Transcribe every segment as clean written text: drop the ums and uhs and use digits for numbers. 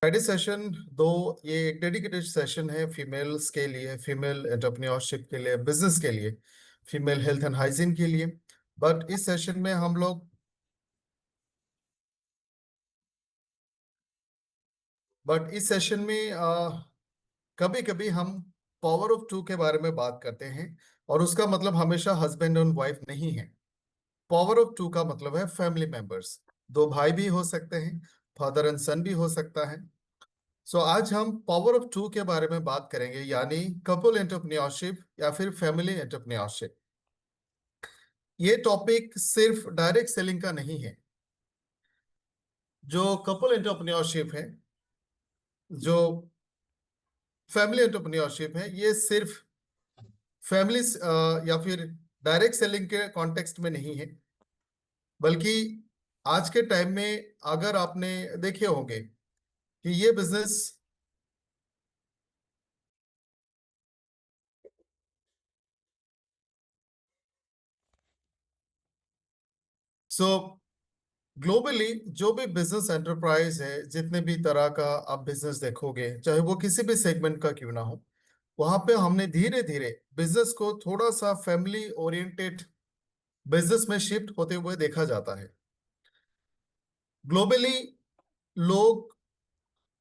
Friday session दो, ये एक डेडिकेटेड सेशन है फीमेल्स के लिए, फीमेल एंटरप्रेन्योरशिप के लिए, बिजनेस के लिए, फीमेल हेल्थ एंड हाइजीन के लिए। बट इस सेशन में हम लोग कभी कभी हम पावर ऑफ टू के बारे में बात करते हैं, और उसका मतलब हमेशा हस्बैंड और वाइफ नहीं है। पावर ऑफ टू का मतलब है फैमिली मेंबर्स। दो भाई भी हो सकते हैं, फादर एंड सन भी हो सकता है। सो आज हम पावर ऑफ टू के बारे में बात करेंगे, यानी कपल एंटरप्रेन्योरशिप या फिर फैमिली एंटरप्रेन्योरशिप। ये टॉपिक सिर्फ डायरेक्ट सेलिंग का नहीं है। जो कपल एंटरप्रेन्योरशिप है, जो फैमिली एंटरप्रेन्योरशिप है, ये सिर्फ फैमिली या फिर डायरेक्ट सेलिंग के कॉन्टेक्स्ट में नहीं है, बल्कि आज के टाइम में अगर आपने देखे होंगे कि ये बिजनेस सो ग्लोबली जो भी बिजनेस एंटरप्राइज है, जितने भी तरह का आप बिजनेस देखोगे, चाहे वो किसी भी सेगमेंट का क्यों ना हो, वहां पे हमने धीरे धीरे बिजनेस को थोड़ा सा फैमिली ओरिएंटेड बिजनेस में शिफ्ट होते हुए देखा जाता है। ग्लोबली लोग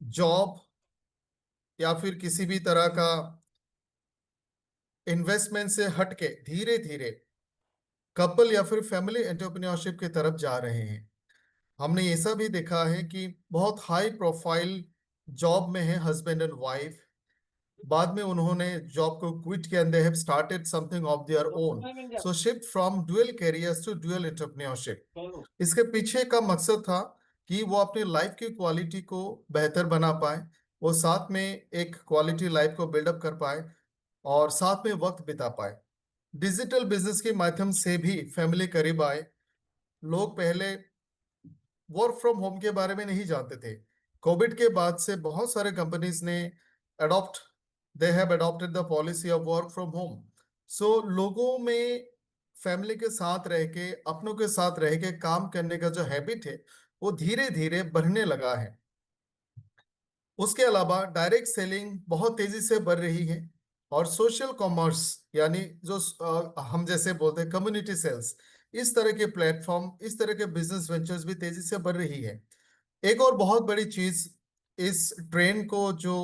जॉब या फिर किसी भी तरह का इन्वेस्टमेंट से हटके धीरे धीरे कपल या फिर फैमिली एंटरप्रेन्योरशिप की तरफ जा रहे हैं। हमने ऐसा भी देखा है कि बहुत हाई प्रोफाइल जॉब में है हस्बैंड एंड वाइफ, बाद में उन्होंने जॉब को क्विट किया and they have started something of their own. So shift from dual careers to dual entrepreneurship. इसके पीछे का मकसद था कि वो अपनी लाइफ की क्वालिटी को बेहतर बना पाए, वो साथ में एक क्वालिटी लाइफ को बिल्डअप कर पाए और साथ में वक्त बिता पाए। डिजिटल बिजनेस के माध्यम से भी फैमिली करीब आए। लोग पहले वर्क फ्रॉम होम के बारे में नहीं जानते थे। कोविड के बाद से बहुत सारे कंपनीज ने adopt they have adopted the policy of work from home. So लोगों में फैमिली के साथ रह के, अपनों के साथ रह के काम करने का जो हैबिट है, वो धीरे धीरे बढ़ने लगा है। उसके अलावा डायरेक्ट सेलिंग बहुत तेजी से बढ़ रही है, और सोशल कॉमर्स यानी जो हम जैसे बोलते हैं कम्युनिटी सेल्स, इस तरह के प्लेटफॉर्म, इस तरह के बिजनेस वेंचर्स भी तेजी से बढ़ रही है। एक और बहुत बड़ी चीज इस ट्रेंड को जो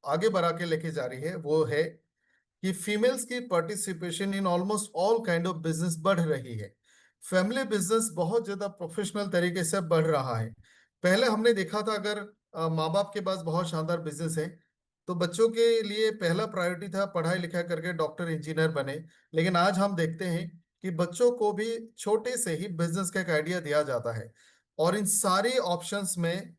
आगे बढ़ा के लेके जा रही है, वो है कि फीमेल्स की participation in almost all kind of business बढ़ रही है। फैमिली बिजनेस बहुत ज्यादा प्रोफेशनल तरीके से बढ़ रहा है। पहले हमने देखा था, अगर माँ बाप के पास बहुत शानदार बिजनेस है तो बच्चों के लिए पहला प्रायोरिटी था पढ़ाई लिखाई करके डॉक्टर इंजीनियर बने। लेकिन आज हम देखते हैं कि बच्चों को भी छोटे से ही बिजनेस का एक आइडिया दिया जाता है। और इन सारी ऑप्शंस में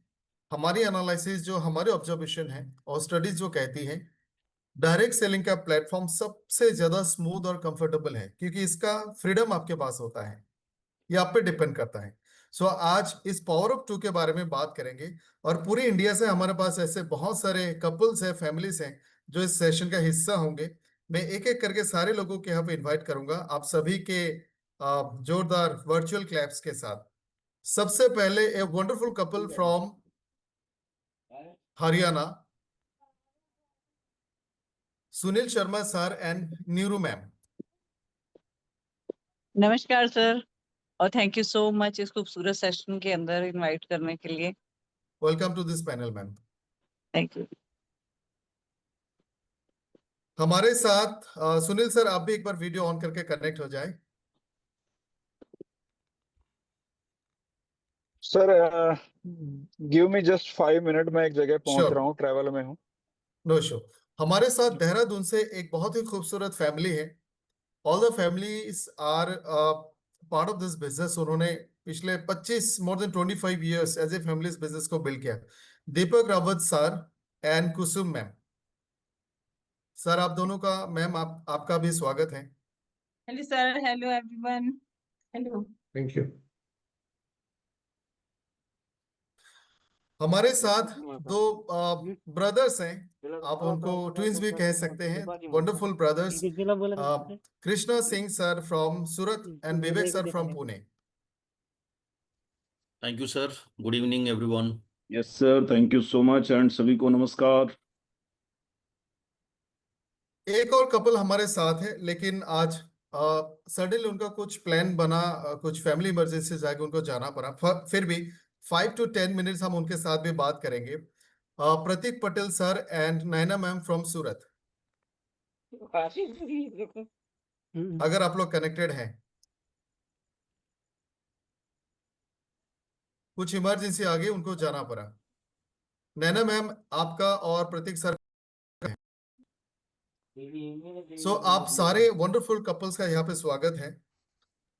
हमारी एनालिसिस, जो हमारे ऑब्जर्वेशन है और स्टडीज जो कहती है, डायरेक्ट सेलिंग का प्लेटफॉर्म सबसे ज्यादा स्मूथ और कंफर्टेबल है, क्योंकि इसका फ्रीडम आपके पास होता है, ये आप पे डिपेंड करता है। सो आज इस पावर ऑफ टू के बारे में बात करेंगे, और पूरी इंडिया से हमारे पास ऐसे बहुत सारे कपल्स हैं, फैमिलीज हैं जो इस सेशन का हिस्सा होंगे। मैं एक एक करके सारे लोगों के यहाँ पे इन्वाइट करूंगा, आप सभी के जोरदार वर्चुअल क्लैप्स के साथ। सबसे पहले a wonderful couple from Haryana, Sunil Sharma sir and Neeru ma'am. नमस्कार सर, और थैंक यू सो मच इस खूबसूरत सेशन के अंदर इनवाइट करने के लिए। Welcome to this panel ma'am. Thank you. हमारे साथ सुनील सर, आप भी एक बार वीडियो ऑन करके कनेक्ट हो जाए। Sir give me just 5 minute, मैं एक जगह पहुंच रहा हूँ, ट्रैवल में हूँ। No issue. हमारे साथ देहरादून से एक बहुत ही खूबसूरत फैमिली है। All the families are part of this business. उन्होंने पिछले 25 more than 25 years as a family business को बिल्ड किया। Deepak Rawat sir and Kusum ma'am. Sir आप दोनों का, मैम आपका भी स्वागत है। Hello sir, hello everyone, hello. Thank you. हमारे साथ दो ब्रदर्स हैं, आप उनको ट्विंस भी कह सकते हैं, wonderful brothers, Krishna Singh sir from Surat and Vivek sir from Pune. Thank you, sir. Good evening, everyone. Yes sir, thank you so much and सभी को नमस्कार। एक और कपल हमारे साथ है, लेकिन आज सडनली उनका कुछ प्लान बना, कुछ फैमिली इमरजेंसी जाके उनको जाना पड़ा। फिर भी 5 to 10 मिनट्स हम उनके साथ भी बात करेंगे। Prateek Patel sir and Naina ma'am from Surat, अगर आप लोग कनेक्टेड हैं। कुछ इमरजेंसी आ गई, उनको जाना पड़ा। नैना मैम आपका और प्रतीक सर, आप सारे वंडरफुल कपल्स का यहाँ पे स्वागत है।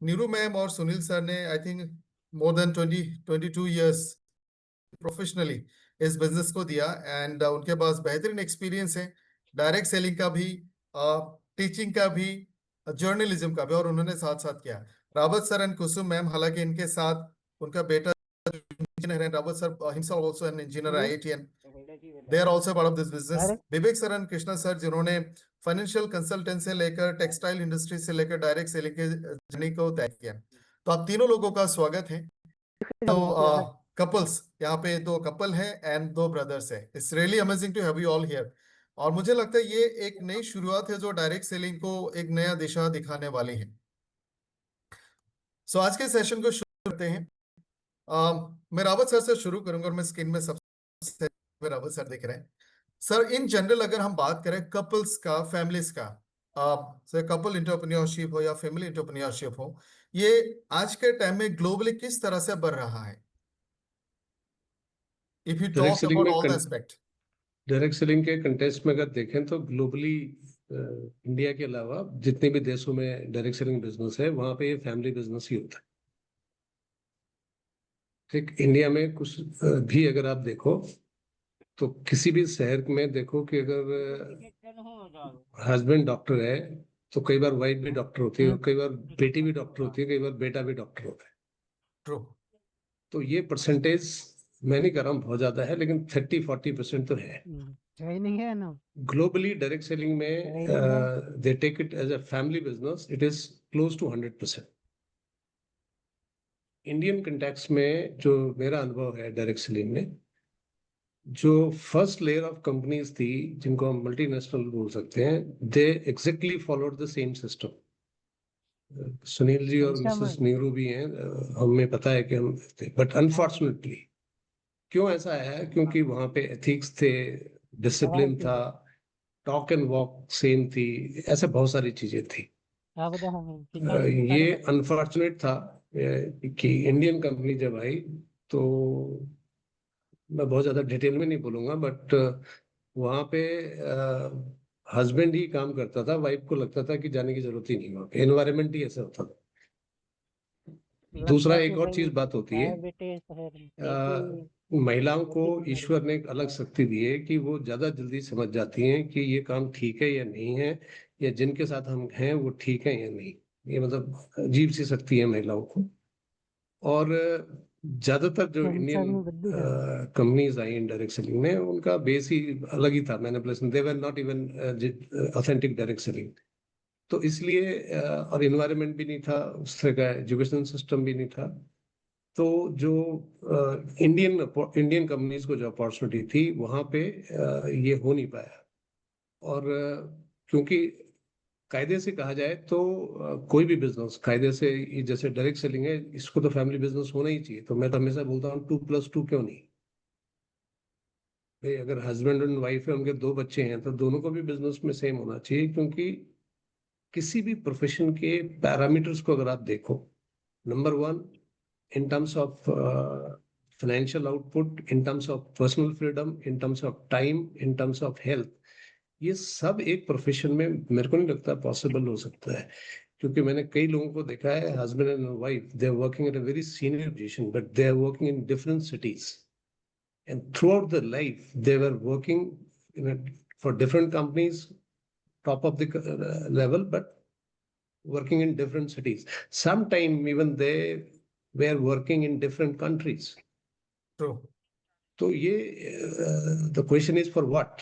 नीरू मैम और सुनील सर ने I think more than 22 years professionally इस बिजनेस को दिया, एंड उनके पास बेहतरीन एक्सपीरियंस है, डायरेक्ट सेलिंग का भी, टीचिंग का भी, जर्नलिज्म का भी, और उन्होंने साथ साथ किया। Rawat sir and Kusum ma'am, हालांकि इनके साथ उनका बेटा इंजीनियर है। Rawat sir himself also an engineer at IIT, and they are also part of this business. Vivek sir and Krishna sir, जिन्होंने फाइनेंशियल कंसल्टेंट से लेकर टेक्सटाइल इंडस्ट्री से लेकर डायरेक्ट सेलिंग के जर्नी को तय किया। तो आप तीनों लोगों का स्वागत है। तो कपल्स, यहाँ पे 2 कपल है एंड 2 ब्रदर्स है। It's really amazing to have you all here. और मुझे लगता है ये एक नई शुरुआत है जो डायरेक्ट सेलिंग को एक नया दिशा दिखाने वाली है। सो आज के सेशन को शुरू करते हैं। मैं रावत सर से शुरू करूंगा, और मैं स्क्रीन में सबसे रावत सर दिख रहे हैं। सर, इन जनरल अगर हम बात करें कपल्स का, फैमिलीज का, कपल एंटरप्रेन्योरशिप हो या फैमिली एंटरप्रेन्योरशिप हो, ये आज के टाइम में ग्लोबली किस तरह से बढ़ रहा है? If you talk about all the aspect. Direct selling के कंटेस्ट में अगर देखें तो ग्लोबली इंडिया के अलावा जितने भी देशों में डायरेक्ट सेलिंग बिजनेस है, वहां पे ये फैमिली बिजनेस ही होता है। ठीक, इंडिया में कुछ भी अगर आप देखो तो किसी भी शहर में देखो कि अगर हस्बैंड डॉक्टर है तो कई बार वाइफ भी डॉक्टर होती है, कई बार बेटी भी डॉक्टर होती है, कई बार बेटा भी डॉक्टर होता है। ट्रू। तो ये परसेंटेज मैं नहीं कर रहा हूँ बहुत ज्यादा है, लेकिन 30-40% तो है। नहीं है ना। ग्लोबली डायरेक्ट सेलिंग में they take it as a family business, it is close to 100%। Indian context में जो मेरा अनुभव है डायरेक्ट सेलिंग में, जो फर्स्ट लेयर ऑफ कंपनीज थी जिनको हम मल्टीनेशनल बोल सकते हैं, they exactly followed the same system. Sunil ji और मिसेस नीरू भी हैं, हमें पता है कि हम थे, बट अनफॉर्चुनेटली क्यों ऐसा है? क्योंकि वहां पे एथिक्स थे, डिसिप्लिन था, टॉक एंड वॉक सेम थी, ऐसे बहुत सारी चीजें थी। ये अनफॉर्चुनेट था कि इंडियन कंपनी जब आई, तो मैं बहुत ज्यादा डिटेल में नहीं बोलूंगा, बट वहां पे हस्बैंड ही काम करता था, वाइफ को लगता था कि जाने की जरूरत ही नहीं, वहां पे एनवायरनमेंट ही ऐसा होता था। दूसरा एक और चीज बात होती है, महिलाओं को ईश्वर ने एक अलग शक्ति दी है कि वो ज्यादा जल्दी समझ जाती हैं कि ये काम ठीक है या नहीं है, या जिनके साथ हम हैं वो ठीक है या नहीं। ये मतलब अजीब सी शक्ति है महिलाओं को। और ज्यादातर जो Indian companies I in direct selling में, उनका बेस ही अलग ही था, manipulation. They were not even authentic direct selling. तो इसलिए और इन्वायरमेंट भी नहीं था, उस तरह का एजुकेशन सिस्टम भी नहीं था। तो जो इंडियन कंपनीज को जो अपॉर्चुनिटी थी वहां पे ये हो नहीं पाया। और क्योंकि कायदे से कहा जाए तो कोई भी बिजनेस कायदे से, जैसे डायरेक्ट सेलिंग है, इसको तो फैमिली बिजनेस होना ही चाहिए। तो मैं तो हमेशा बोलता हूँ 2+2 क्यों नहीं? भाई अगर हस्बैंड एंड वाइफ है, उनके 2 बच्चे हैं, तो दोनों को भी बिजनेस में सेम होना चाहिए। क्योंकि किसी भी प्रोफेशन के पैरामीटर्स को अगर आप देखो, number 1 in terms of financial output, in terms of personal freedom, in terms of time, in terms of health, ये सब एक प्रोफेशन में मेरे को नहीं लगता पॉसिबल हो सकता है। क्योंकि मैंने कई लोगों को देखा है, husband and wife, they are working at a very senior position, but they are working in different cities, and throughout the life they were working for different companies, top of the level, but working in different cities. Sometime even they were working in different countries. True. तो ये the question is for what?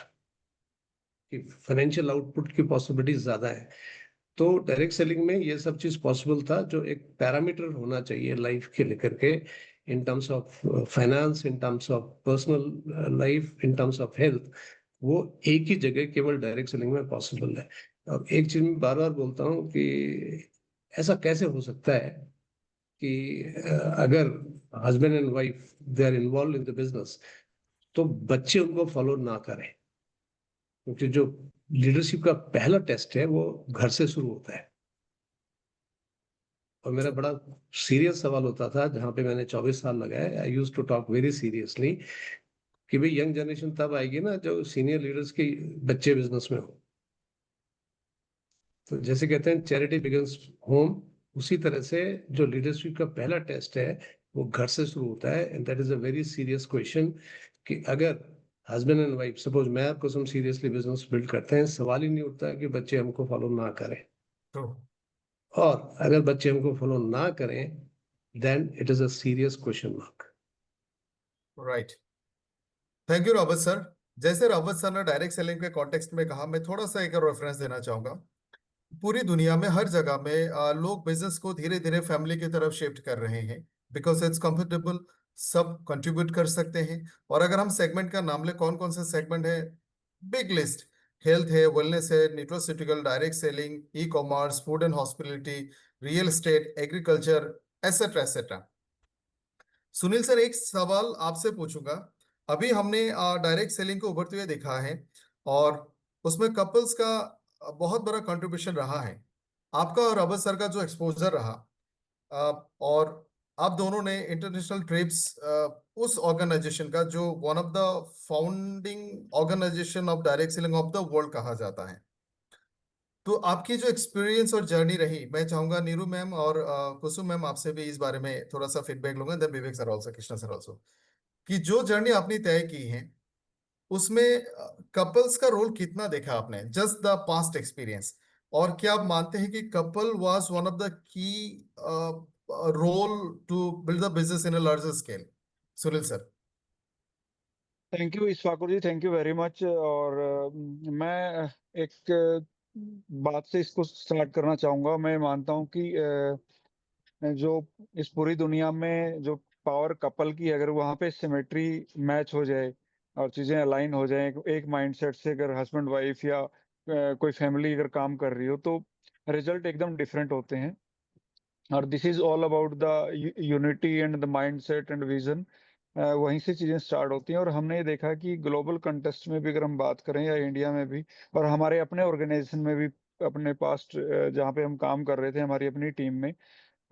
कि financial output की possibilities ज्यादा है। तो direct selling में ये सब चीज पॉसिबल था। जो एक पैरामीटर होना चाहिए लाइफ के लेकर के, in terms of finance, in terms of personal life, in terms of health, वो एक ही जगह केवल डायरेक्ट सेलिंग में पॉसिबल है। और एक चीज मैं बार बार बोलता हूँ कि ऐसा कैसे हो सकता है कि अगर husband and wife they are involve in the business तो बच्चे उनको फॉलो ना करें, क्योंकि जो लीडरशिप का पहला टेस्ट है वो घर से शुरू होता है। और मेरा बड़ा सीरियस सवाल होता था जहां पे मैंने 24 साल लगाए, I use to talk very seriously कि भाई यंग जनरेशन तब आएगी ना जो सीनियर लीडर्स के बच्चे बिजनेस में हो। तो जैसे कहते हैं चैरिटी बिगिंस होम, उसी तरह से जो लीडरशिप का पहला टेस्ट है वो घर से शुरू होता है। And that is a very serious question कि अगर हस्बैंड एंड वाइफ, सपोज मैं आपको हम सीरियसली बिजनेस बिल्ड करते हैं, सवाल ही नहीं उठता कि बच्चे हमको फॉलो ना करें। और अगर बच्चे हमको फॉलो ना करें then it is a serious question mark. Right, thank you Rawat sir. जैसे रावत सर ने डायरेक्ट सेलिंग के कॉन्टेक्स्ट में कहा, मैं थोड़ा सा एक रेफरेंस देना चाहूंगा। पूरी दुनिया में हर जगह में लोग बिजनेस को धीरे धीरे फैमिली की तरफ शिफ्ट कर रहे हैं, बिकॉज इट्स कंफर्टेबल, सब कंट्रीब्यूट कर सकते हैं। और अगर हम सेगमेंट का नाम ले, कौन कौन से सेगमेंट है, बिग लिस्ट, हेल्थ है, वेलनेस है, nutraceutical, direct selling, e commerce, food and hospitality, real estate, agriculture, etcetera etcetera. Sunil sir, एक सवाल आपसे पूछूंगा। अभी हमने डायरेक्ट सेलिंग को उभरते हुए देखा है और उसमें कपल्स का बहुत बड़ा कंट्रीब्यूशन रहा है। आपका और अवध सर का जो एक्सपोजर रहा, और आप दोनों ने इंटरनेशनल ट्रिप्स, उस ऑर्गेनाइजेशन का जो one of the founding organisation of direct selling of the world कहा जाता है, तो आपकी जो एक्सपीरियंस और जर्नी रही, मैं चाहूंगा नीरू मैम और कुसुम मैम आपसे भी इस बारे में थोड़ा सा फीडबैक लूंगा, then Vivek sir also, Krishna sir also, कि जो जर्नी आपने तय की है उसमें कपल्स का रोल कितना देखा आपने, जस्ट द पास्ट एक्सपीरियंस। और क्या आप मानते हैं कि couple was one of the key role to build the business in a larger scale? Sunil sir. Thank you Ishwakur ji, thank you very much. और मैं एक बात से इसको स्टार्ट करना चाहूंगा। मैं मानता हूं कि जो इस पूरी दुनिया में जो पावर कपल की, अगर वहां पे सिमेट्री मैच हो जाए और चीजें अलाइन हो जाए एक माइंडसेट से, अगर हस्बैंड वाइफ या कोई फैमिली अगर काम कर रही हो, तो रिजल्ट एकदम डिफरेंट होते हैं। और this is all about the unity and the mindset and vision. वहीं से चीजें स्टार्ट होती हैं। और हमने ये देखा कि ग्लोबल कंटेस्ट में भी अगर हम बात करें या इंडिया में भी, और हमारे अपने ऑर्गेनाइजेशन में भी, अपने पास्ट जहाँ पे हम काम कर रहे थे हमारी अपनी टीम में,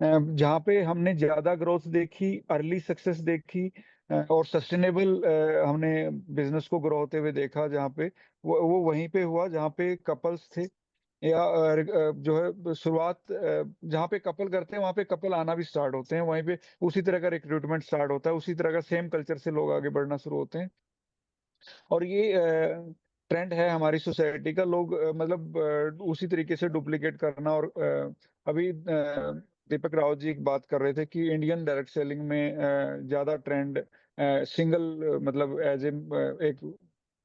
जहाँ पे हमने ज्यादा ग्रोथ देखी, अर्ली सक्सेस देखी, और सस्टेनेबल हमने बिजनेस को ग्रो होते हुए देखा, जहाँ पे वो वहीं पे हुआ जहाँ पे कपल्स थे। या जो है शुरुआत जहाँ पे कपल करते हैं वहां पे कपल आना भी स्टार्ट होते हैं, वहीं पे उसी तरह का रिक्रूटमेंट स्टार्ट होता है, उसी तरह का सेम कल्चर से लोग आगे बढ़ना शुरू होते हैं। और ये ट्रेंड है हमारी सोसाइटी का। लोग मतलब उसी तरीके से डुप्लीकेट करना। और अभी दीपक रावत जी एक बात कर रहे थे कि इंडियन डायरेक्ट सेलिंग में ज्यादा ट्रेंड सिंगल, मतलब एज ए एक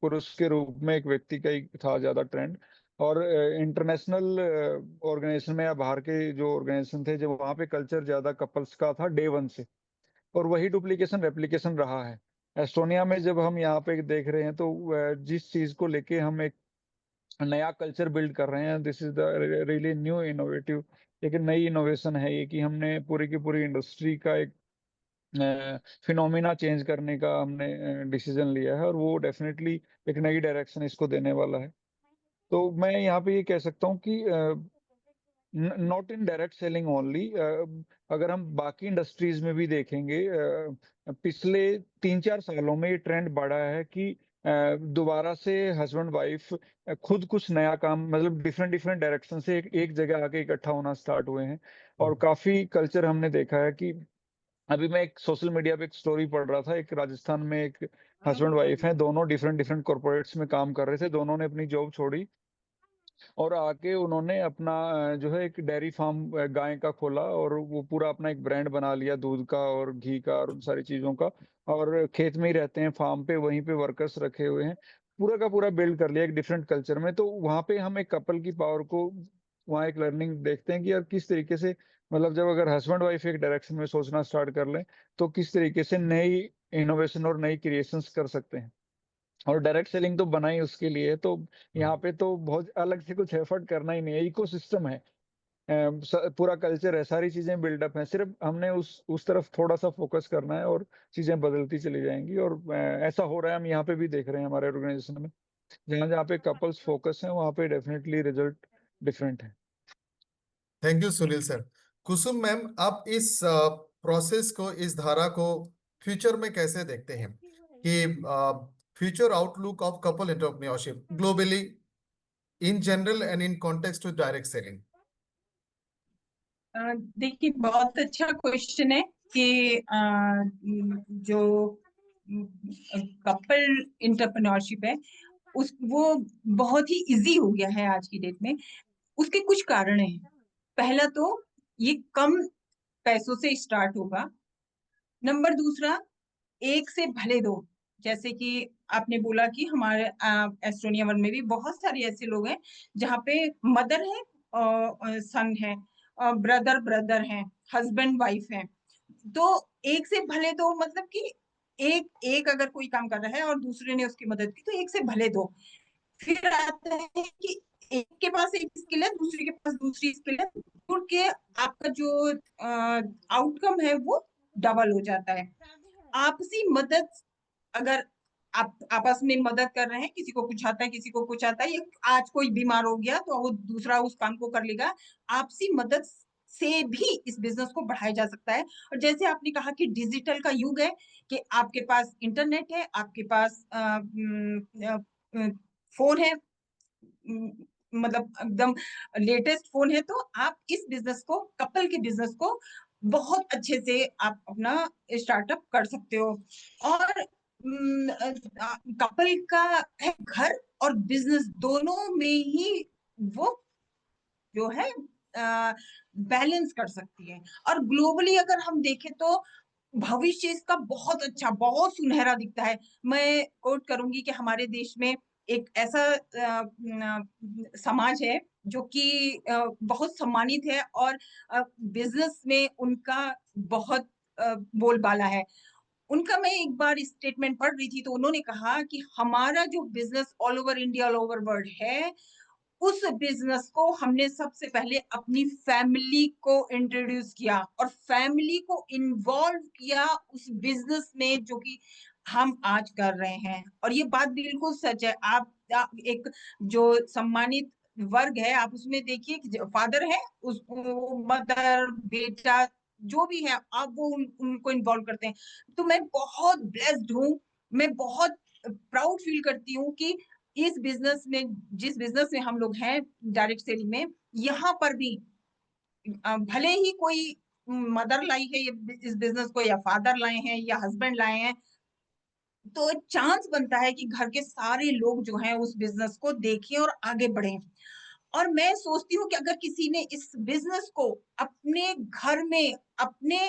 पुरुष के रूप में एक व्यक्ति का ही था ज्यादा ट्रेंड। और इंटरनेशनल ऑर्गेनाइजेशन में या बाहर के जो ऑर्गेनाइजेशन थे, जब वहाँ पे कल्चर ज्यादा कपल्स का था डे वन से, और वही डुप्लीकेशन रेप्लिकेशन रहा है। एस्टोनिया में जब हम यहाँ पे देख रहे हैं, तो जिस चीज को लेके हम एक नया कल्चर बिल्ड कर रहे हैं, this is the really new innovative, एक नई इनोवेशन है ये, कि हमने पूरी की पूरी इंडस्ट्री का एक फिनोमिना चेंज करने का हमने डिसीजन लिया है। और वो डेफिनेटली एक नई डायरेक्शन इसको देने वाला है। तो मैं यहाँ पे ये कह सकता हूँ कि not in direct selling only, अगर हम बाकी इंडस्ट्रीज में भी देखेंगे, पिछले 3-4 सालों में ये ट्रेंड बढ़ा है कि दोबारा से हस्बैंड वाइफ खुद कुछ नया काम, मतलब डिफरेंट डिफरेंट डायरेक्शन से एक जगह आके इकट्ठा होना स्टार्ट हुए हैं। और काफी कल्चर हमने देखा है कि अभी मैं एक सोशल मीडिया पे एक स्टोरी पढ़ रहा था, एक राजस्थान में एक हस्बैंड वाइफ हैं, दोनों डिफरेंट डिफरेंट कॉर्पोरेट्स में काम कर रहे थे, दोनों ने अपनी जॉब छोड़ी और आके उन्होंने अपना जो है एक डेयरी फार्म गाय का खोला, और वो पूरा अपना एक ब्रांड बना लिया, दूध का और घी का और उन सारी चीजों का। और खेत में ही रहते हैं, फार्म पे, वहीं पे वर्कर्स रखे हुए हैं, पूरा का पूरा बिल्ड कर लिया एक डिफरेंट कल्चर में। तो वहां पे हम एक कपल की पावर को, वहाँ एक लर्निंग देखते हैं कि यार किस तरीके से मतलब जब अगर हस्बैंड वाइफ एक डायरेक्शन में सोचना स्टार्ट कर लें तो किस तरीके से नई इनोवेशन और नई क्रिएशंस कर सकते हैं। और डायरेक्ट सेलिंग तो बना ही उसके लिए, तो यहाँ पे तो बहुत अलग से कुछ एफर्ट करना ही नहीं है, इकोसिस्टम है, पूरा कल्चर है, सारी चीजें बिल्डअप हैं, सिर्फ हमने उस तरफ थोड़ा सा फोकस करना है और चीजें बदलती चली जाएंगी। और ऐसा हो रहा है, हम यहाँ पे भी देख रहे हैं हमारे ऑर्गेनाइजेशन में, जहाँ जहाँ पे कपल्स फोकस है वहाँ पे डेफिनेटली रिजल्ट डिफरेंट है। Thank you Sunil sir. Kusum ma'am, आप इस प्रोसेस को, इस धारा को फ्यूचर में कैसे देखते हैं कि future outlook of couple entrepreneurship globally in general and in context to direct selling? देखिए, बहुत अच्छा क्वेश्चन है कि जो कपल इंटरप्रेन्योरशिप है वो बहुत ही इजी हो गया है आज की डेट में। उसके कुछ कारण हैं। पहला तो ये कम पैसों से स्टार्ट होगा। नंबर दूसरा, एक से भले दो। जैसे कि आपने बोला कि हमारे एस्टोनिया वन में भी बहुत सारे ऐसे लोग हैं जहाँ पे मदर है और सन है, ब्रदर ब्रदर है, हस्बैंड वाइफ है। तो एक से भले दो मतलब कि एक एक अगर कोई काम कर रहा है और दूसरे ने उसकी मदद की तो एक से भले दो। फिर आता है कि एक के पास एक स्किल है, दूसरे के पास दूसरी स्किल है, जुड़ के आपका जो आउटकम है वो डबल हो जाता है। आपसी मदद, अगर आप आपस में मदद कर रहे हैं, किसी को कुछ आता है किसी को कुछ आता है, आज कोई बीमार हो गया तो वो दूसरा उस काम को कर लेगा। आपसी मदद से भी इस बिजनेस को बढ़ाया जा सकता है। और जैसे आपने कहा कि डिजिटल का युग है, कि आपके पास इंटरनेट है, आपके पास फोन है, मतलब एकदम लेटेस्ट फोन है, तो आप इस बिजनेस को, कपल के बिजनेस को बहुत अच्छे से आप अपना स्टार्टअप कर सकते हो। और कपल का है घर और बिजनेस दोनों में ही वो जो है बैलेंस कर सकती है। और ग्लोबली अगर हम देखें तो भविष्य इसका बहुत अच्छा, बहुत सुनहरा दिखता है। मैं कोट करूंगी कि हमारे देश में एक ऐसा समाज है जो कि बहुत सम्मानित है और बिजनेस में उनका बहुत बोलबाला है। उनका मैं एक बार स्टेटमेंट पढ़ रही थी तो उन्होंने कहा कि हमारा जो business all over India, all over world है, उस बिजनेस को हमने सबसे पहले अपनी फैमिली को इंट्रोड्यूस किया और फैमिली को इन्वॉल्व किया उस बिजनेस में जो कि हम आज कर रहे हैं। और ये बात बिल्कुल सच है। आप एक जो सम्मानित वर्ग है, आप उसमें देखिए कि फादर है, उसको मदर, बेटा जो भी है, आप वो उनको इन्वॉल्व करते हैं। तो मैं बहुत ब्लेस्ड हूँ, मैं बहुत प्राउड फील करती हूँ कि इस बिजनेस में, जिस बिजनेस में हम लोग हैं डायरेक्ट सेलिंग में, यहाँ पर भी भले ही कोई मदर लाई है ये इस बिजनेस को, या फादर लाए हैं, या हस्बैंड लाए हैं, तो चांस बनता है कि घर के सारे लोग जो हैं उस बिजनेस को देखें और आगे बढ़ें। और मैं सोचती हूँ कि अगर किसी ने इस बिजनेस को अपने घर में अपने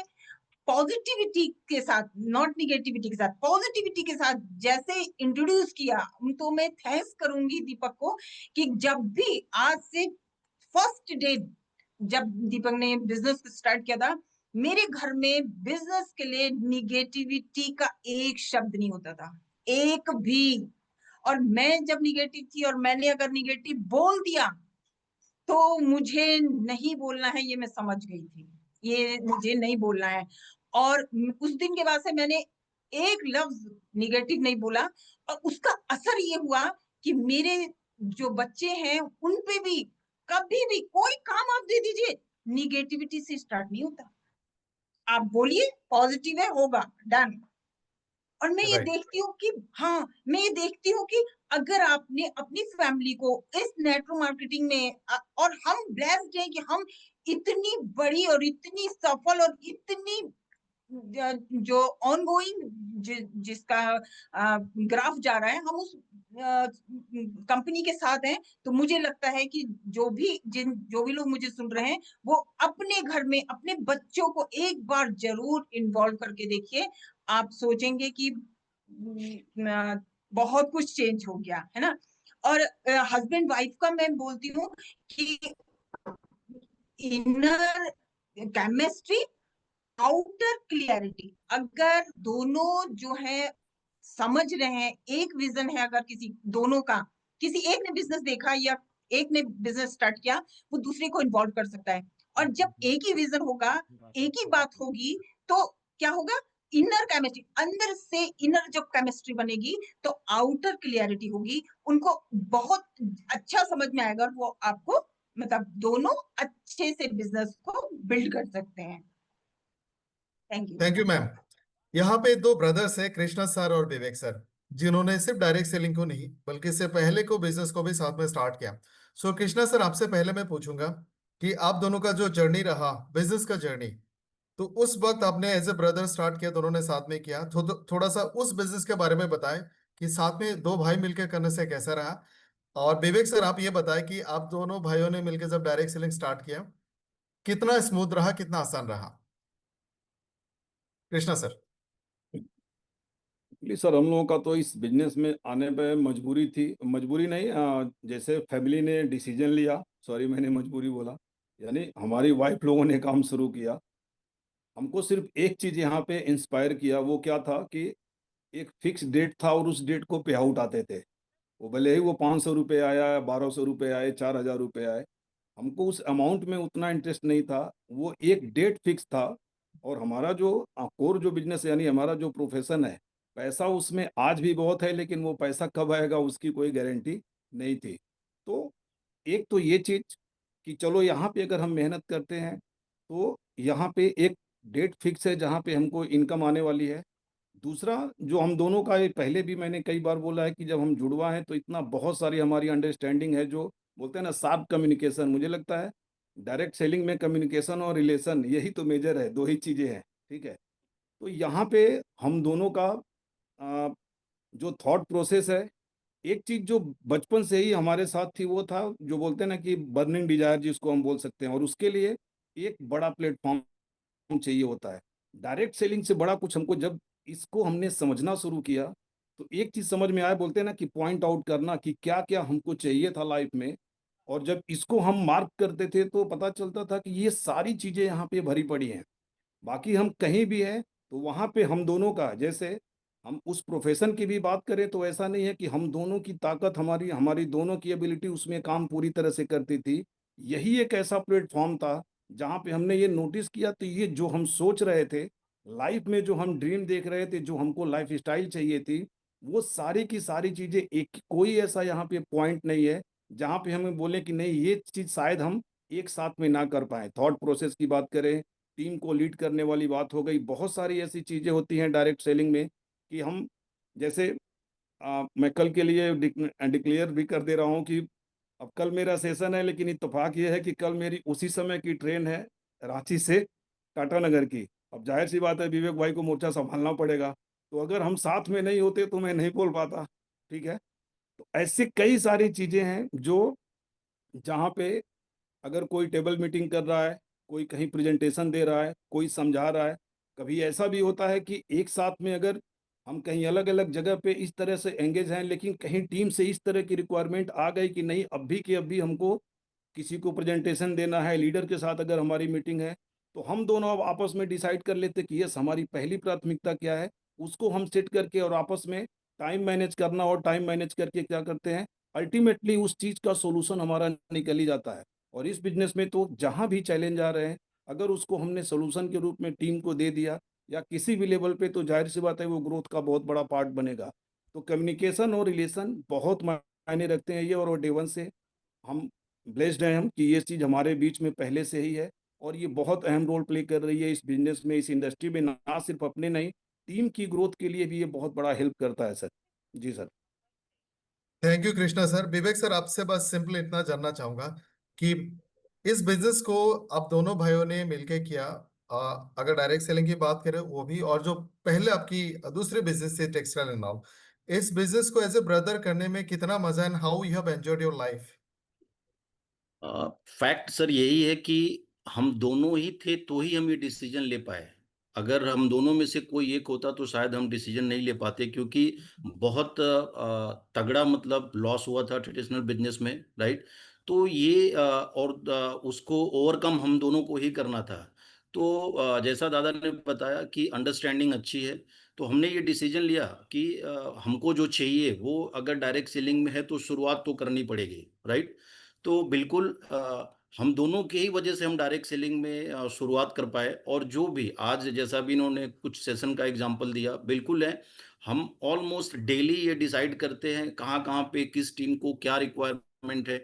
पॉजिटिविटी के साथ, नॉट निगेटिविटी के साथ, पॉजिटिविटी के साथ जैसे इंट्रोड्यूस किया, तो मैं थैंक्स करूंगी दीपक को कि जब भी आज से फर्स्ट डे जब दीपक ने बिजनेस स्टार्ट किया था, मेरे घर में बिजनेस के लिए निगेटिविटी का एक शब्द नहीं होता था, एक भी। और मैं जब निगेटिव थी और मैंने अगर निगेटिव बोल दिया तो मुझे नहीं बोलना है, ये मैं समझ गई थी, ये मुझे नहीं बोलना है। और उस दिन के बाद से मैंने एक लफ्ज निगेटिव नहीं बोला। और उसका असर ये हुआ कि मेरे जो बच्चे हैं उन पे भी कभी भी कोई काम आप दे दीजिए, निगेटिविटी से स्टार्ट नहीं होता। आप बोलिए पॉजिटिव है, होगा, डन। और मैं ये राइट। देखती हूँ कि हाँ, मैं ये देखती हूँ कि अगर आपने अपनी फैमिली को इस नेटवर्क मार्केटिंग में और हम ब्लेस्ड हैं कि हम इतनी बड़ी और इतनी सफल और इतनी जो ऑनगोइंग जिसका ग्राफ जा रहा है, हम उस कंपनी के साथ हैं। तो मुझे लगता है कि जो भी लोग मुझे सुन रहे हैं, वो अपने घर में अपने बच्चों को एक बार जरूर इन्वॉल्व करके देखिए। आप सोचेंगे कि बहुत कुछ चेंज हो गया है ना। और हस्बैंड वाइफ का मैं बोलती हूँ कि इनर केमिस्ट्री, आउटर क्लियरिटी। अगर दोनों जो है समझ रहे हैं, एक विजन है, अगर किसी दोनों का, किसी एक ने बिजनेस देखा या एक ने बिजनेस स्टार्ट किया, वो दूसरे को इन्वॉल्व कर सकता है। और जब एक ही विजन होगा, एक ही बात होगी, तो क्या होगा, इनर केमिस्ट्री, अंदर से इनर जब केमिस्ट्री बनेगी तो आउटर क्लियरिटी होगी, उनको बहुत अच्छा समझ में आएगा और वो आपको मतलब दोनों अच्छे से बिजनेस को बिल्ड कर सकते हैं। Thank you ma'am. यहाँ पे दो ब्रदर्स है, कृष्णा सर और विवेक सर, जिन्होंने सिर्फ डायरेक्ट सेलिंग को नहीं बल्कि इससे पहले को बिजनेस को भी साथ में स्टार्ट किया। सो कृष्णा सर, आपसे पहले मैं पूछूंगा कि आप दोनों का जो जर्नी रहा, बिजनेस का जर्नी, तो उस वक्त आपने एज ए ब्रदर स्टार्ट किया, दोनों ने साथ में किया, थोड़ा सा उस बिजनेस के बारे में बताएं कि साथ में दो भाई मिलकर करने से कैसा रहा। और विवेक सर, आप ये बताएं कि आप दोनों भाइयों ने मिलकर जब डायरेक्ट सेलिंग स्टार्ट किया, कितना स्मूथ रहा, कितना आसान रहा। कृष्णा सर। एक्चुअली सर, हम लोगों का तो इस बिजनेस में आने पे मजबूरी थी, मजबूरी नहीं, जैसे फैमिली ने डिसीजन लिया, सॉरी मैंने मजबूरी बोला, यानी हमारी वाइफ लोगों ने काम शुरू किया। हमको सिर्फ एक चीज़ यहाँ पे इंस्पायर किया, वो क्या था कि एक फिक्स डेट था और उस डेट को पे आउट आते थे। वो भले ही वो 500 रुपये आया, 1200 रुपये आए, 4000 रुपये आए, हमको उस अमाउंट में उतना इंटरेस्ट नहीं था। वो एक डेट फिक्स था। और हमारा जो कोर जो बिजनेस यानी हमारा जो प्रोफेशन है, पैसा उसमें आज भी बहुत है, लेकिन वो पैसा कब आएगा उसकी कोई गारंटी नहीं थी। तो एक तो ये चीज़ कि चलो यहाँ पे अगर हम मेहनत करते हैं तो यहाँ पे एक डेट फिक्स है जहाँ पे हमको इनकम आने वाली है। दूसरा, जो हम दोनों का, ये पहले भी मैंने कई बार बोला है कि जब हम जुड़वा हैं तो इतना बहुत सारी हमारी अंडरस्टैंडिंग है, जो बोलते हैं ना शार्प कम्युनिकेशन। मुझे लगता है डायरेक्ट सेलिंग में कम्युनिकेशन और रिलेशन यही तो मेजर है, दो ही चीज़ें हैं, ठीक है। तो यहाँ पे हम दोनों का जो थॉट प्रोसेस है, एक चीज जो बचपन से ही हमारे साथ थी वो था, जो बोलते हैं ना कि बर्निंग डिजायर जिसको हम बोल सकते हैं, और उसके लिए एक बड़ा प्लेटफॉर्म चाहिए होता है। डायरेक्ट सेलिंग से बड़ा कुछ हमको, जब इसको हमने समझना शुरू किया तो एक चीज समझ में आया, बोलते हैं ना कि पॉइंट आउट करना कि क्या क्या हमको चाहिए था लाइफ में। और जब इसको हम मार्क करते थे तो पता चलता था कि ये सारी चीजें यहाँ पे भरी पड़ी हैं। बाकी हम कहीं भी हैं तो वहाँ पे हम दोनों का, जैसे हम उस प्रोफेशन की भी बात करें तो ऐसा नहीं है कि हम दोनों की ताकत, हमारी हमारी दोनों की एबिलिटी उसमें काम पूरी तरह से करती थी। यही एक ऐसा प्लेटफॉर्म था जहाँ पे हमने ये नोटिस किया, तो ये जो हम सोच रहे थे लाइफ में, जो हम ड्रीम देख रहे थे, जो हमको लाइफ स्टाइल चाहिए थी, वो सारी की सारी चीज़ें, एक कोई ऐसा यहाँ पे पॉइंट नहीं है जहाँ पे हमें बोले कि नहीं ये चीज़ शायद हम एक साथ में ना कर पाए। थॉट प्रोसेस की बात करें, टीम को लीड करने वाली बात हो गई, बहुत सारी ऐसी चीज़ें होती हैं डायरेक्ट सेलिंग में कि हम, जैसे मैं कल के लिए डिक्लेयर भी कर दे रहा हूँ कि अब कल मेरा सेशन है, लेकिन इत्तेफाक ये है कि कल मेरी उसी समय की ट्रेन है रांची से टाटानगर की। अब जाहिर सी बात है विवेक भाई को मोर्चा संभालना पड़ेगा, तो अगर हम साथ में नहीं होते तो मैं नहीं बोल पाता, ठीक है। तो ऐसी कई सारी चीज़ें हैं जो, जहाँ पे अगर कोई टेबल मीटिंग कर रहा है, कोई कहीं प्रेजेंटेशन दे रहा है, कोई समझा रहा है, कभी ऐसा भी होता है कि एक साथ में अगर हम कहीं अलग अलग जगह पे इस तरह से एंगेज हैं, लेकिन कहीं टीम से इस तरह की रिक्वायरमेंट आ गई कि नहीं अभी के अभी हमको किसी को प्रेजेंटेशन देना है, लीडर के साथ अगर हमारी मीटिंग है, तो हम दोनों अब आपस में डिसाइड कर लेते कि यस हमारी पहली प्राथमिकता क्या है, उसको हम सेट करके और आपस में टाइम मैनेज करना, और टाइम मैनेज करके क्या करते हैं, अल्टीमेटली उस चीज़ का सोल्यूशन हमारा निकल ही जाता है। और इस बिजनेस में तो जहाँ भी चैलेंज आ रहे हैं, अगर उसको हमने सोल्यूशन के रूप में टीम को दे दिया या किसी भी लेवल पे, तो जाहिर सी बात है वो ग्रोथ का बहुत बड़ा पार्ट बनेगा। तो कम्युनिकेशन और रिलेशन बहुत मायने रखते हैं ये, और डे वन से हम ब्लेस्ड हैं हम कि ये चीज़ हमारे बीच में पहले से ही है, और ये बहुत अहम रोल प्ले कर रही है इस बिजनेस में, इस इंडस्ट्री में, ना सिर्फ अपने नहीं, टीम की ग्रोथ के लिए भी ये बहुत बड़ा हेल्प करता है सर। जी sir. Thank you Krishna sir. Vivek sir, आपसे बस सिंपल इतना जानना चाहूंगा कि इस बिजनेस को आप दोनों भाइयों ने मिलके किया, अगर डायरेक्ट सेलिंग की बात करें वो भी, और जो पहले आपकी दूसरे बिजनेस से टेक्सटाइल एंड ऑल, इस बिजनेस को एज ए ब्रदर करने में कितना मजा and how you have enjoyed your life. Fact sir यही है कि हम दोनों ही थे तो ही हम ये डिसीजन ले पाए। अगर हम दोनों में से कोई एक होता तो शायद हम डिसीजन नहीं ले पाते, क्योंकि बहुत तगड़ा मतलब लॉस हुआ था ट्रेडिशनल बिजनेस में, राइट। तो ये उसको ओवरकम हम दोनों को ही करना था। तो जैसा दादा ने बताया कि अंडरस्टैंडिंग अच्छी है, तो हमने ये डिसीजन लिया कि हमको जो चाहिए वो अगर डायरेक्ट सेलिंग में है तो शुरुआत तो करनी पड़ेगी, राइट? तो बिल्कुल हम दोनों की ही वजह से हम डायरेक्ट सेलिंग में शुरुआत कर पाए, और जो भी आज जैसा भी इन्होंने कुछ सेशन का एग्जांपल दिया, बिल्कुल है, हम ऑलमोस्ट डेली ये डिसाइड करते हैं कहाँ-कहाँ पे किस टीम को क्या रिक्वायरमेंट है,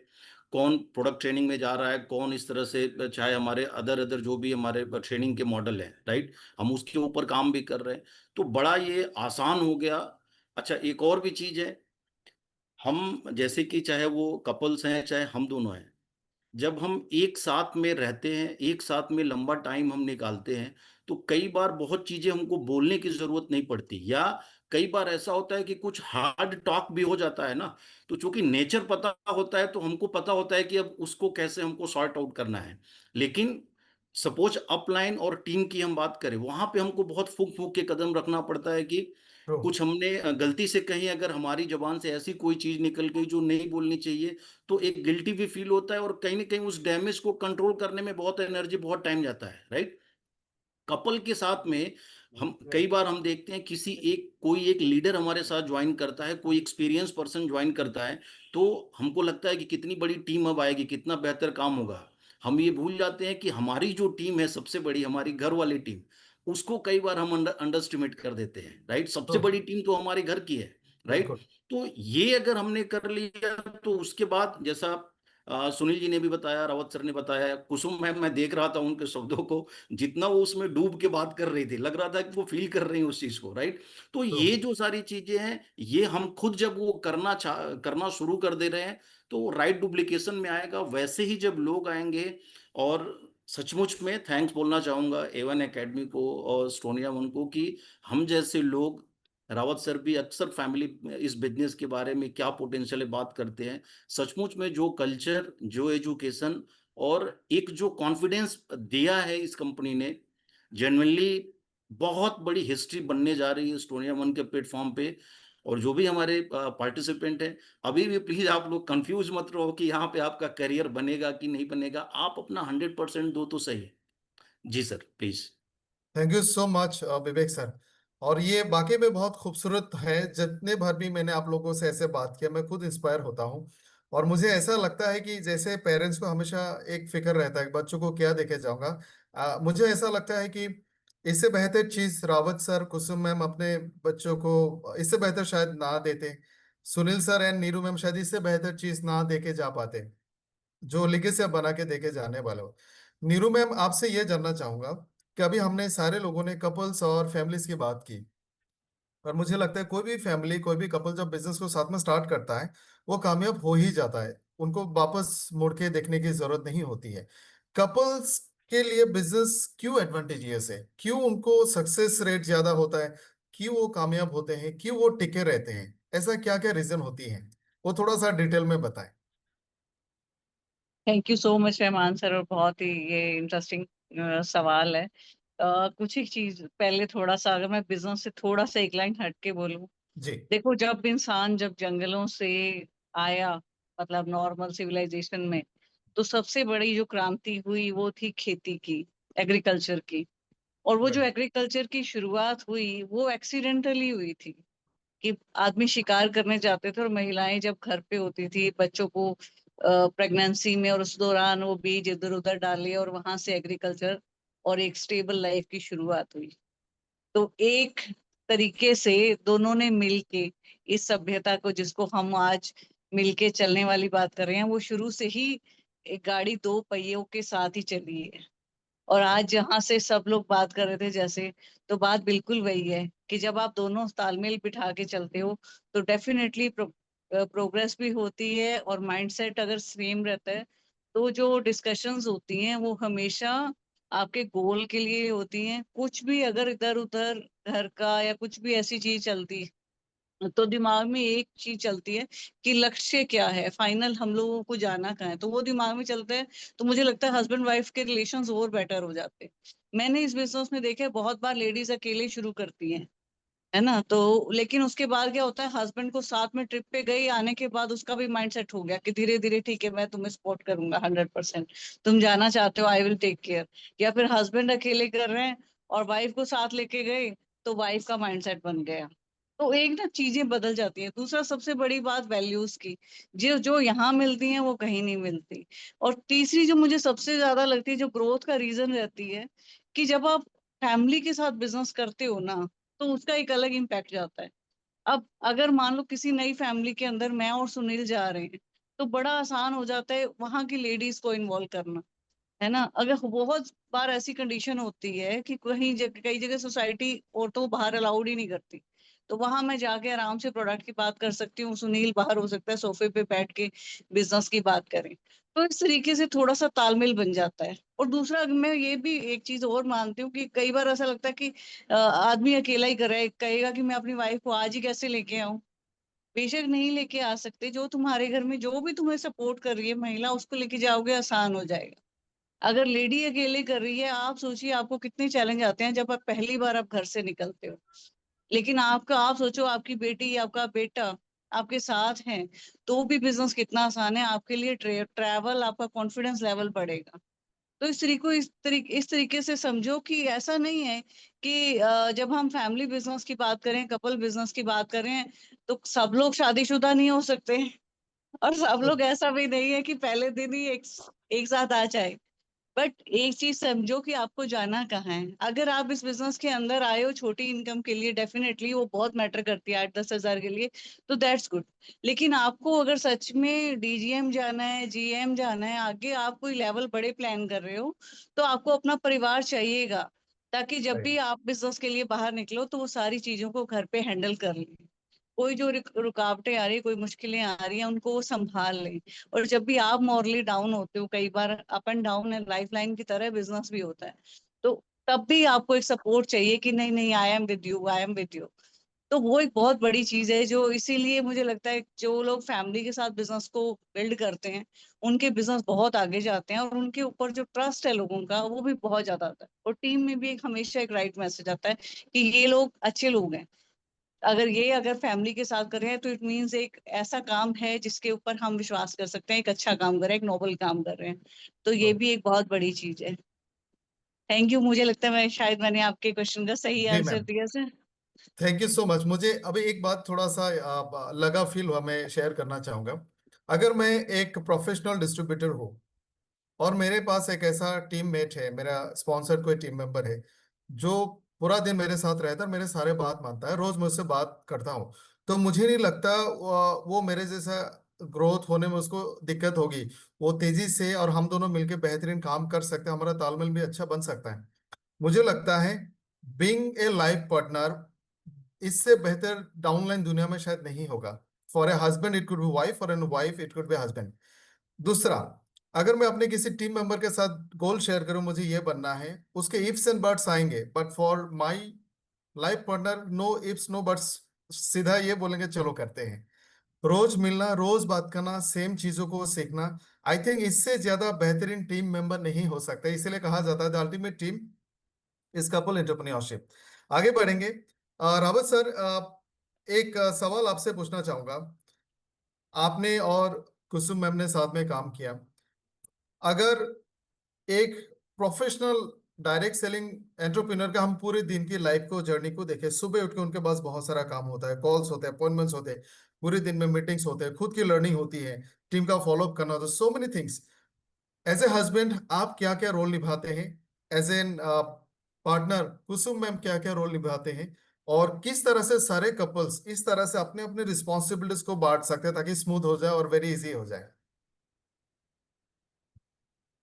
कौन प्रोडक्ट ट्रेनिंग में जा रहा है, कौन इस तरह से चाहे हमारे अदर जो भी हमारे ट्रेनिंग के मॉडल हैं, राइट? हम उसके ऊपर काम भी कर रहे हैं, तो बड़ा ये आसान हो गया। अच्छा, एक और भी चीज़ है, हम जैसे कि चाहे वो कपल्स हैं, चाहे हम दोनों हैं, जब हम एक साथ में रहते हैं, एक साथ में लंबा टाइम हम निकालते हैं, तो कई बार बहुत चीज़ें हमको बोलने की ज़रूरत नहीं पड़ती, या कई बार ऐसा होता है कि कुछ हार्ड टॉक भी हो जाता है ना, तो चूँकि नेचर पता होता है, तो हमको पता होता है कि अब उसको कैसे हमको सॉर्ट आउट करना है। लेकिन सपोज़ अपलाइन और टीम की हम बात करें, वहाँ पे हमको बहुत फूँक-फूँक के कदम रखना पड़ता है कि ट्रू। कुछ हमने गलती से कहीं अगर हमारी ज़ुबान से ऐसी कोई चीज़ निकल गई जो नहीं बोलनी चाहिए, तो एक गिल्टी भी फ़ील होता है, और कहीं न कहीं उस डैमेज को कंट्रोल करने में बहुत एनर्जी, बहुत टाइम जाता है, राइट? कपल के साथ में हम कई बार हम देखते हैं किसी एक कोई एक लीडर हमारे साथ ज्वाइन करता है, कोई एक्सपीरियंस पर्सन ज्वाइन करता है, तो हमको लगता है कि कितनी बड़ी टीम अब आएगी, कितना बेहतर काम होगा। हम ये भूल जाते हैं कि हमारी जो टीम है सबसे बड़ी, हमारी घर वाली टीम, उसको कई बार हम अंडर एस्टिमेट कर देते हैं, राइट? सबसे ट्रू। बड़ी टीम तो हमारे घर की है, राइट? बिल्कुल। तो ये अगर हमने कर लिया, तो उसके बाद जैसा सुनील जी ने भी बताया, रावत सर ने बताया, कुसुम मैम, मैं देख रहा था उनके शब्दों को, जितना वो उसमें डूब के बात कर रही थी, लग रहा था कि वो फील कर रही हैं उस चीज को, राइट? तो ट्रू। ये जो सारी चीजें हैं, ये हम खुद जब वो करना शुरू कर दे रहे हैं, तो राइट डुप्लीकेशन में आएगा। वैसे ही जब लोग आएंगे, और सचमुच में थैंक्स बोलना चाहूंगा एवन एकेडमी को और स्टोनिया वन को, कि हम जैसे लोग, रावत सर भी अक्सर फैमिली इस बिजनेस के बारे में क्या पोटेंशियल है बात करते हैं। सचमुच में जो कल्चर, जो एजुकेशन और एक जो कॉन्फिडेंस दिया है इस कंपनी ने, जेन्युइनली बहुत बड़ी हिस्ट्री बनने जा रही है एस्टोनिया वन के प्लेटफॉर्म पे। और जो भी हमारे पार्टिसिपेंट हैं, अभी भी प्लीज आप लोग कंफ्यूज मत रहो कि यहाँ पे आपका करियर बनेगा कि नहीं बनेगा, आप अपना 100% दो तो सही है। जी sir, please. Thank you so much Vivek sir. और ये वाकई में बहुत खूबसूरत है। जितने भर भी मैंने आप लोगों से ऐसे बात किया, मैं खुद इंस्पायर होता हूँ। और मुझे ऐसा लगता है कि जैसे पेरेंट्स को हमेशा एक फिक्र रहता है कि बच्चों को क्या देके जाऊंगा, मुझे ऐसा लगता है कि इससे बेहतर चीज रावत सर, कुसुम मैम अपने बच्चों को इससे बेहतर शायद ना देते। Sunil sir and Neeru ma'am शायद इससे बेहतर चीज ना देके जा पाते, जो लेगेसी आप बना के देके जाने वाले हो। नीरू मैम, आपसे ये जानना चाहूंगा कि अभी हमने सारे लोगों ने कपल्स और फैमिलीज की बात की, पर मुझे लगता है कोई भी फैमिली, कोई भी कपल जब बिजनेस को साथ में स्टार्ट करता है, वो कामयाब हो ही जाता है। उनको वापस मुड़ के देखने की जरूरत नहीं होती है। कपल्स के लिए बिजनेस क्यों एडवांटेजियस है? क्यों उनको सक्सेस रेट ज्यादा होता है? क्यों वो कामयाब होते हैं? क्यों वो टिके रहते हैं? ऐसा क्या क्या रीजन होती है? वो थोड़ा सा डिटेल में बताएं। Thank you so much Rahman sir, और बहुत ही ये इंटरेस्टिंग सवाल है। कुछ एक चीज पहले, थोड़ा सा अगर मैं बिजनेस से थोड़ा सा एक लाइन हट के बोलूं, जी। देखो जब इंसान जब जंगलों से आया, मतलब नॉर्मल सिविलाइजेशन में, तो सबसे बड़ी जो क्रांति हुई वो थी खेती की, एग्रीकल्चर की। और वो जो राइट। एग्रीकल्चर की शुरुआत हुई वो एक्सीडेंटली हुई थी, कि आदमी शिकार करने जाते थे और महिलाएं जब घर पे होती थी बच्चों को प्रेगनेंसी में, और उस दौरान वो बीज इधर उधर डाले, और वहां से एग्रीकल्चर और एक स्टेबल लाइफ की शुरुआत हुई। तो एक तरीके से दोनों ने मिलके इस सभ्यता को, जिसको हम आज मिलके चलने वाली बात कर रहे हैं, वो शुरू से ही एक गाड़ी दो पहियों के साथ ही चली है। और आज जहां से सब लोग बात कर रहे थे जैसे, तो बात बिल्कुल वही है कि जब आप दोनों तालमेल बिठा के चलते हो, तो डेफिनेटली प्रोग्रेस भी होती है, और माइंडसेट अगर सेम रहता है, तो जो डिस्कशंस होती हैं वो हमेशा आपके गोल के लिए होती हैं। कुछ भी अगर इधर उधर घर का या कुछ भी ऐसी चीज चलती, तो दिमाग में एक चीज चलती है कि लक्ष्य क्या है, फाइनल हम लोगों को जाना कहाँ है, तो वो दिमाग में चलता है। तो मुझे लगता है हस्बैंड वाइफ के रिलेशंस और बेटर हो जाते हैं। मैंने इस बिजनेस में देखा है बहुत बार लेडीज अकेले शुरू करती हैं, है ना। तो लेकिन उसके बाद क्या होता है, हस्बैंड को साथ में ट्रिप पे गई, आने के बाद उसका भी माइंड सेट हो गया कि धीरे धीरे ठीक है, मैं तुम्हें सपोर्ट करूंगा 100%, तुम जाना चाहते हो, आई विल टेक केयर। या फिर हस्बैंड अकेले कर रहे हैं और वाइफ को साथ लेके गए, तो वाइफ का माइंड सेट बन गया। तो एक ना चीजें बदल जाती है। दूसरा सबसे बड़ी बात वैल्यूज की, जो जो यहाँ मिलती हैं वो कहीं नहीं मिलती। और तीसरी जो मुझे सबसे ज्यादा लगती है, जो ग्रोथ का रीजन रहती है, कि जब आप फैमिली के साथ बिजनेस करते हो ना, तो उसका एक अलग इम्पैक्ट जाता है। अब अगर मान लो किसी नई फैमिली के अंदर मैं और सुनील जा रहे हैं, तो बड़ा आसान हो जाता है वहां की लेडीज को इन्वॉल्व करना, है ना। अगर बहुत बार ऐसी कंडीशन होती है कि कई जगह सोसाइटी औरतों को बाहर अलाउड ही नहीं करती, तो वहां मैं जाके आराम से प्रोडक्ट की बात कर सकती हूँ, सुनील बाहर हो सकता है सोफे पे बैठ के बिजनेस की बात करें। तो इस तरीके से थोड़ा सा तालमेल बन जाता है। और दूसरा मैं ये भी एक चीज और मानती हूँ कि कई बार ऐसा लगता है कि आदमी अकेला ही करे, कहेगा कि मैं अपनी वाइफ को आज ही कैसे लेके आऊं। बेशक नहीं लेके आ सकते, जो तुम्हारे घर में जो भी तुम्हें सपोर्ट कर रही है महिला, उसको लेके जाओगे आसान हो जाएगा। अगर लेडी अकेले कर रही है, आप सोचिए आपको कितने चैलेंज आते हैं जब आप पहली बार आप घर से निकलते हो। लेकिन आप सोचो आपकी बेटी, आपका बेटा आपके साथ हैं, तो भी बिजनेस कितना आसान है आपके लिए। ट्रैवल, आपका कॉन्फिडेंस लेवल बढ़ेगा। तो इस तरीके से समझो कि ऐसा नहीं है कि जब हम फैमिली बिजनेस की बात करें, कपल बिजनेस की बात करें, तो सब लोग शादीशुदा नहीं हो सकते। और सब लोग ऐसा भी नहीं है कि पहले दिन ही एक साथ आ जाए। बट एक चीज समझो कि आपको जाना कहाँ है। अगर आप इस बिजनेस के अंदर आए हो छोटी इनकम के लिए, डेफिनेटली वो बहुत मैटर करती है 8-10 हजार के लिए, तो दैट्स गुड। लेकिन आपको अगर सच में डीजीएम जाना है, जीएम जाना है, आगे आप कोई लेवल बड़े प्लान कर रहे हो, तो आपको अपना परिवार चाहिएगा, ताकि जब भी आप बिजनेस के लिए बाहर निकलो तो वो सारी चीजों को घर पे हैंडल कर लें। कोई जो रुकावटें आ रही है, कोई मुश्किलें आ रही हैं, उनको वो संभाल लें। और जब भी आप मॉरली डाउन होते हो, कई बार अप एंड डाउन है, लाइफ लाइन की तरह बिजनेस भी होता है, तो तब भी आपको एक सपोर्ट चाहिए कि नहीं नहीं, I am with you, I am with you. तो वो एक बहुत बड़ी चीज है, जो इसीलिए मुझे लगता है जो लोग फैमिली के साथ बिजनेस को बिल्ड करते हैं, उनके बिजनेस बहुत आगे जाते हैं, और उनके ऊपर जो ट्रस्ट है लोगों का, वो भी बहुत ज्यादा आता है। और टीम में भी एक हमेशा एक राइट मैसेज आता है कि ये लोग अच्छे लोग हैं। अगर फैमिली के साथ कर रहे हैं, तो इट मीन्स एक ऐसा काम है जिसके ऊपर हम विश्वास कर सकते हैं, एक अच्छा काम कर रहे हैं, एक नोबल काम कर रहे हैं। तो ये भी एक बहुत बड़ी चीज है। Thank you. मुझे लगता है मैंने आपके क्वेश्चन का सही जी आंसर मैम, दिया sir. Thank you so much. मुझे अभी एक बात थोड़ा सा लगा फील हुआ, मैं शेयर करना चाहूंगा। अगर मैं एक प्रोफेशनल डिस्ट्रीब्यूटर हूँ और मेरे पास एक ऐसा टीम मेट है, मेरा स्पॉन्सर्ड कोई टीम मेंबर है, जो पूरा दिन मेरे साथ रहता है, मेरे सारे बात मानता है, रोज मुझसे बात करता हूँ, तो मुझे नहीं लगता वो मेरे जैसा ग्रोथ होने में उसको दिक्कत होगी। वो तेजी से और हम दोनों मिलकर बेहतरीन काम कर सकते हैं, हमारा तालमेल भी अच्छा बन सकता है। मुझे लगता है बीइंग ए लाइफ पार्टनर, इससे बेहतर डाउनलाइन दुनिया में शायद नहीं होगा। For a husband it could be wife, for an wife it could be husband. दूसरा, अगर मैं अपने किसी टीम मेंबर के साथ गोल शेयर करूं, मुझे ये बनना है, उसके इफ्स एंड बट्स आएंगे, but for my life partner no ifs no buts, सीधा ये बोलेंगे चलो करते हैं। रोज मिलना, रोज बात करना, सेम चीजों को सीखना, आई थिंक इससे ज्यादा बेहतरीन टीम मेंबर नहीं हो सकता। इसलिए कहा जाता है the ultimate team is couple entrepreneurship. आगे बढ़ेंगे। रावत सर, एक सवाल आपसे पूछना चाहूंगा। आपने और कुसुम मैम ने साथ में काम किया। अगर एक प्रोफेशनल डायरेक्ट सेलिंग एंटरप्रेन्योर का हम पूरे दिन की लाइफ को, जर्नी को देखें, सुबह उठ के उनके पास बहुत सारा काम होता है, कॉल्स होते हैं, अपॉइंटमेंट्स होते हैं, पूरे दिन में मीटिंग्स होते हैं, खुद की लर्निंग होती है, टीम का फॉलोअप करना होता है, so many things. As a husband आप क्या क्या रोल निभाते हैं? As an partner Kusum ma'am क्या क्या रोल निभाते हैं? और किस तरह से सारे कपल्स इस तरह से अपने अपने रिस्पॉन्सिबिलिटीज को बांट सकते हैं ताकि स्मूथ हो जाए और वेरी इजी हो जाए?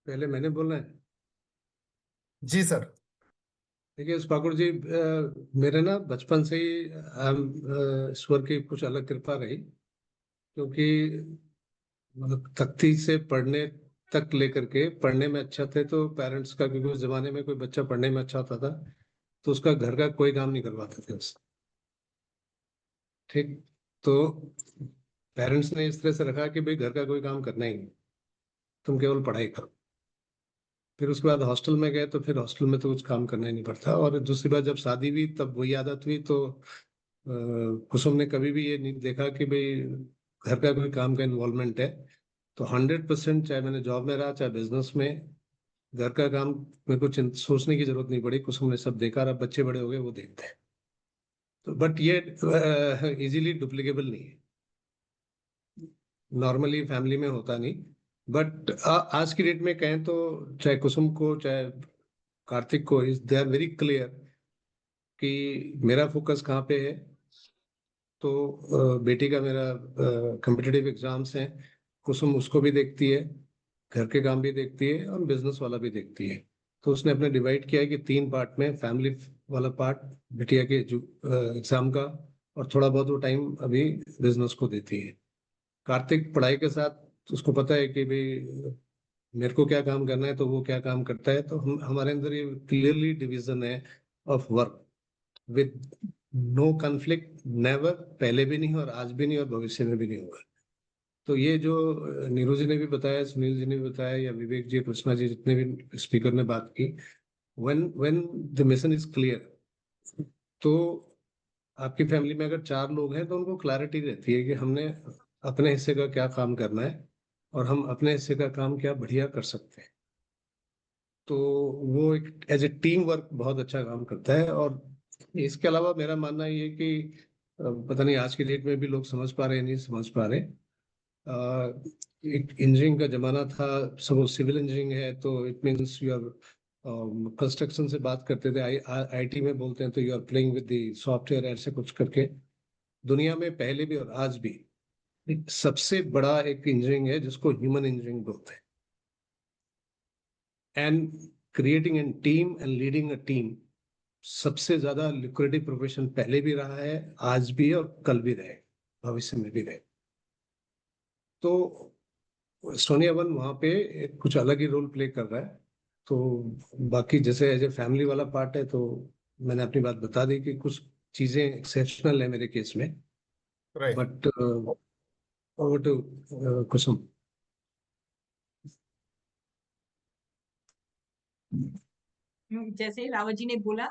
पहले मैंने बोलना है। जी सर। देखिए ठाकुर जी, मेरे ना बचपन से ही ईश्वर की कुछ अलग कृपा रही, क्योंकि मतलब तख्ती से पढ़ने तक लेकर के, पढ़ने में अच्छा थे तो पेरेंट्स का, क्योंकि उस जमाने में कोई बच्चा पढ़ने में अच्छा होता था तो उसका घर का कोई काम नहीं करवाते थे उससे। ठीक। तो पेरेंट्स ने इस तरह से रखा कि भाई घर का कोई काम करना ही नहीं, तुम केवल पढ़ाई करो। फिर उसके बाद हॉस्टल में गए तो फिर हॉस्टल में तो कुछ काम करना ही नहीं पड़ता। और दूसरी बात, जब शादी हुई तब वही आदत हुई, तो कुसुम ने कभी भी ये नहीं देखा कि भाई घर का कोई काम का इन्वॉल्वमेंट है। तो 100%, चाहे मैंने जॉब में रहा चाहे बिजनेस में, घर का काम मेरे को सोचने की जरूरत नहीं पड़ी। कुसुम ने सब देखा, और अब बच्चे बड़े हो गए, वो देखते हैं। तो बट ये इजीली डुप्लीकेबल नहीं है, नॉर्मली फैमिली में होता नहीं। बट आज की डेट में कहें तो चाहे कुसुम को चाहे कार्तिक को, दे आर वेरी क्लियर कि मेरा फोकस कहाँ पे है। तो बेटी का मेरा कम्पिटिटिव एग्जाम्स हैं, कुसुम उसको भी देखती है, घर के काम भी देखती है और बिजनेस वाला भी देखती है। तो उसने अपने डिवाइड किया है कि 3 पार्ट में, फैमिली वाला पार्ट बिटिया के एग्जाम का, और थोड़ा बहुत वो टाइम अभी बिजनेस को देती है। कार्तिक पढ़ाई के साथ उसको पता है कि भाई मेरे को क्या काम करना है तो वो क्या काम करता है। तो हमारे अंदर ये क्लियरली डिवीजन है of work, with no conflict, never, पहले भी नहीं और आज भी नहीं और भविष्य में भी नहीं होगा। तो ये जो नीरू जी ने भी बताया, सुनील जी ने भी बताया, या विवेक जी, कृष्णा जी, जितने भी स्पीकर ने बात की, when the mission is clear, तो आपकी फैमिली में अगर 4 लोग हैं तो उनको क्लैरिटी रहती है कि हमने अपने हिस्से का क्या काम करना है और हम अपने हिस्से का काम क्या बढ़िया कर सकते हैं। तो वो एक एज ए टीम वर्क बहुत अच्छा काम करता है। और इसके अलावा मेरा मानना ये है कि पता नहीं आज की डेट में भी लोग समझ पा रहे हैं नहीं समझ पा रहे। एक इंजीनियरिंग का जमाना था, सब सिविल इंजीनियरिंग है तो it means you are construction से बात करते थे, आईटी में बोलते हैं तो you are playing with the software, ऐसे कुछ करके। दुनिया में पहले भी और आज भी सबसे बड़ा एक इंजीनियरिंग है जिसको ह्यूमन इंजीनियरिंग बोलते हैं। And creating an team and leading a team सबसे ज्यादा लिक्विडिटी प्रोफेशन पहले भी रहा है, आज भी है और कल भी रहे, भविष्य में भी रहे। तो सोनिया वन वहां पे कुछ अलग ही रोल प्ले कर रहा है। तो बाकी जैसे एज ए फैमिली वाला पार्ट है, तो मैंने अपनी बात बता दी कि कुछ चीजें एक्सेप्शनल है मेरे केस में। राइट। बट ओवर टू कुसुम। जैसे रावत जी ने बोला,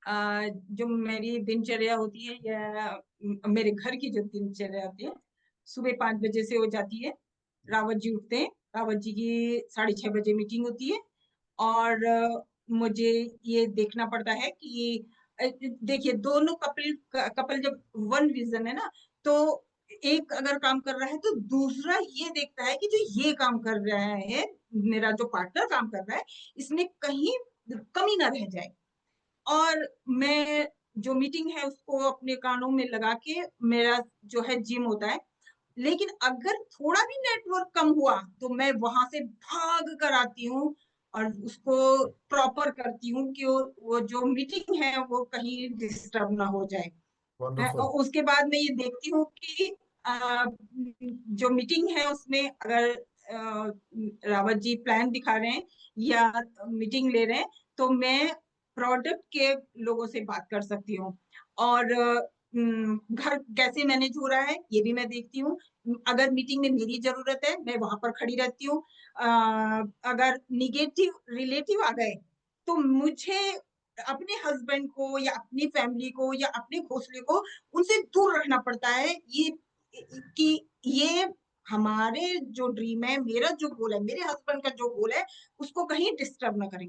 जो मेरी दिनचर्या होती है या मेरे घर की जो दिनचर्या होती है, सुबह 5 बजे से हो जाती है। रावत जी उठते हैं, रावत जी की 6:30 बजे मीटिंग होती है और मुझे ये देखना पड़ता है कि देखिए दोनों कपल जब वन विजन है ना, तो एक अगर काम कर रहा है तो दूसरा ये देखता है कि जो ये काम कर रहा है, मेरा जो पार्टनर काम कर रहा है, इसमें कहीं कमी ना रह जाए। और मैं जो मीटिंग है उसको अपने कानों में लगा के मेरा जो है जिम होता है। लेकिन अगर थोड़ा भी नेटवर्क कम हुआ तो मैं वहां से भाग कर आती हूँ और उसको प्रॉपर करती हूँ कि वो जो मीटिंग है वो कहीं डिस्टर्ब ना हो जाए। वंडरफुल। और उसके बाद मैं ये देखती हूँ कि जो मीटिंग है उसमें अगर रावत जी प्लान दिखा रहे हैं या मीटिंग ले रहे हैं, तो मैं प्रोडक्ट के लोगों से बात कर सकती हूँ। और घर कैसे मैनेज हो रहा है ये भी मैं देखती हूँ। अगर मीटिंग में मेरी जरूरत है मैं वहां पर खड़ी रहती हूँ। अगर निगेटिव रिलेटिव आ गए तो मुझे अपने हस्बैंड को या अपनी फैमिली को या अपने घोंसले को उनसे दूर रखना पड़ता है। ये कि ये हमारे जो ड्रीम है, मेरा जो गोल है, मेरे हस्बैंड का जो गोल है, उसको कहीं डिस्टर्ब ना करें।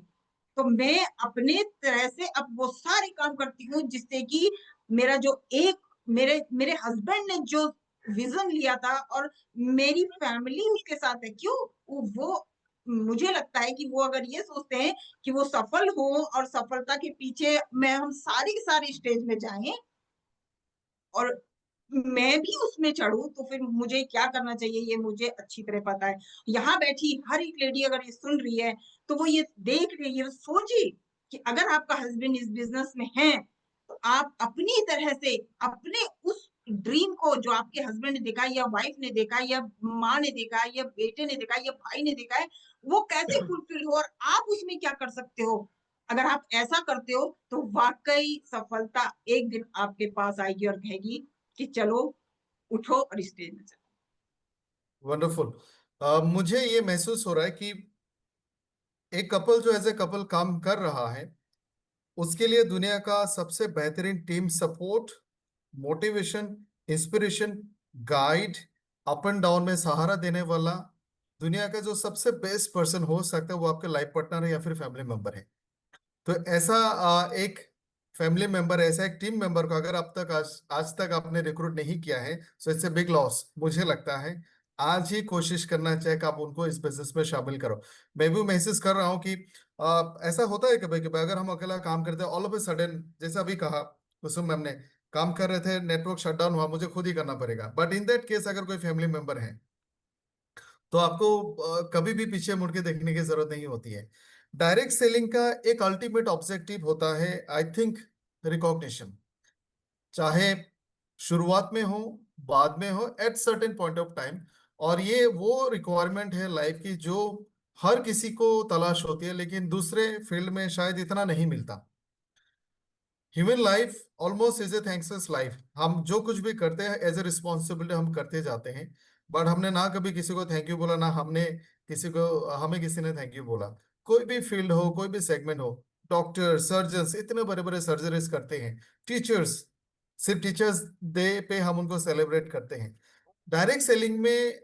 तो मैं अपने तरह से अब वो सारे काम करती हूँ जिससे कि मेरा जो एक मेरे मेरे हस्बैंड ने जो विजन लिया था और मेरी फैमिली उसके साथ है, क्यों वो मुझे लगता है कि वो अगर ये सोचते हैं कि वो सफल हो और सफलता के पीछे मैं हम सारी की सारी स्टेज में जाएं और मैं भी उसमें चढ़ूं, तो फिर मुझे क्या करना चाहिए ये मुझे अच्छी तरह पता है। यहाँ बैठी हर एक लेडी अगर ये सुन रही है तो वो ये देख रही है, सोचिए कि अगर आपका हस्बैंड इस बिजनेस में है तो आप अपनी तरह से अपने उस ड्रीम को जो आपके हस्बैंड ने देखा या वाइफ ने देखा या माँ ने देखा या बेटे ने देखा या भाई ने देखा है, वो कैसे फुलफिल हो और आप उसमें क्या कर सकते हो। अगर आप ऐसा करते हो तो वाकई सफलता एक दिन आपके पास आएगी और कहेगी कि चलो उठो और स्टेज में चलो। वंडरफुल। मुझे ये महसूस हो रहा है कि एक कपल जो एज ए कपल काम कर रहा है उसके लिए दुनिया का सबसे बेहतरीन team support motivation, inspiration, guide, up and down में सहारा देने वाला दुनिया का जो सबसे बेस्ट पर्सन हो सकता है वो आपके लाइफ पार्टनर है या फिर फैमिली मेंबर है। तो ऐसा एक फैमिली मेंबर, ऐसा एक टीम मेंबर को अगर अब तक आज तक आपने रिक्रूट नहीं किया है, so it's a big loss. मुझे लगता है आज ही कोशिश करना चाहिए कि आप उनको इस बिजनेस में शामिल करो। मैं भी महसूस कर रहा हूँ कि ऐसा होता है कभी कभी, अगर हम अकेला काम करते हैं ऑल ऑफ ए सडन, जैसे अभी कहा कुसुम मैम ने, काम कर रहे थे, नेटवर्क शटडाउन हुआ, मुझे खुद ही करना पड़ेगा। बट इन दैट केस अगर कोई फैमिली मेंबर है तो आपको कभी भी पीछे मुड़ के देखने की जरूरत नहीं होती है। डायरेक्ट सेलिंग का एक अल्टीमेट ऑब्जेक्टिव होता है, आई थिंक, रिकॉग्निशन। चाहे शुरुआत में हो, बाद में हो, at certain point of time. और ये वो रिक्वायरमेंट है लाइफ की जो हर किसी को तलाश होती है, लेकिन दूसरे फील्ड में शायद इतना नहीं मिलता। Human life almost is a thankless life. हम जो कुछ भी करते हैं एज ए रिस्पॉन्सिबिलिटी हम करते जाते हैं, बट हमने ना कभी किसी को थैंक यू बोला, ना हमने किसी को, हमें किसी ने थैंक यू बोला। कोई भी फील्ड हो, कोई भी सेगमेंट हो, डॉक्टर, सर्जन्स इतने बड़े बड़े सर्जरीज करते हैं, टीचर्स, सिर्फ टीचर्स डे पे हम उनको सेलिब्रेट करते हैं। डायरेक्ट सेलिंग में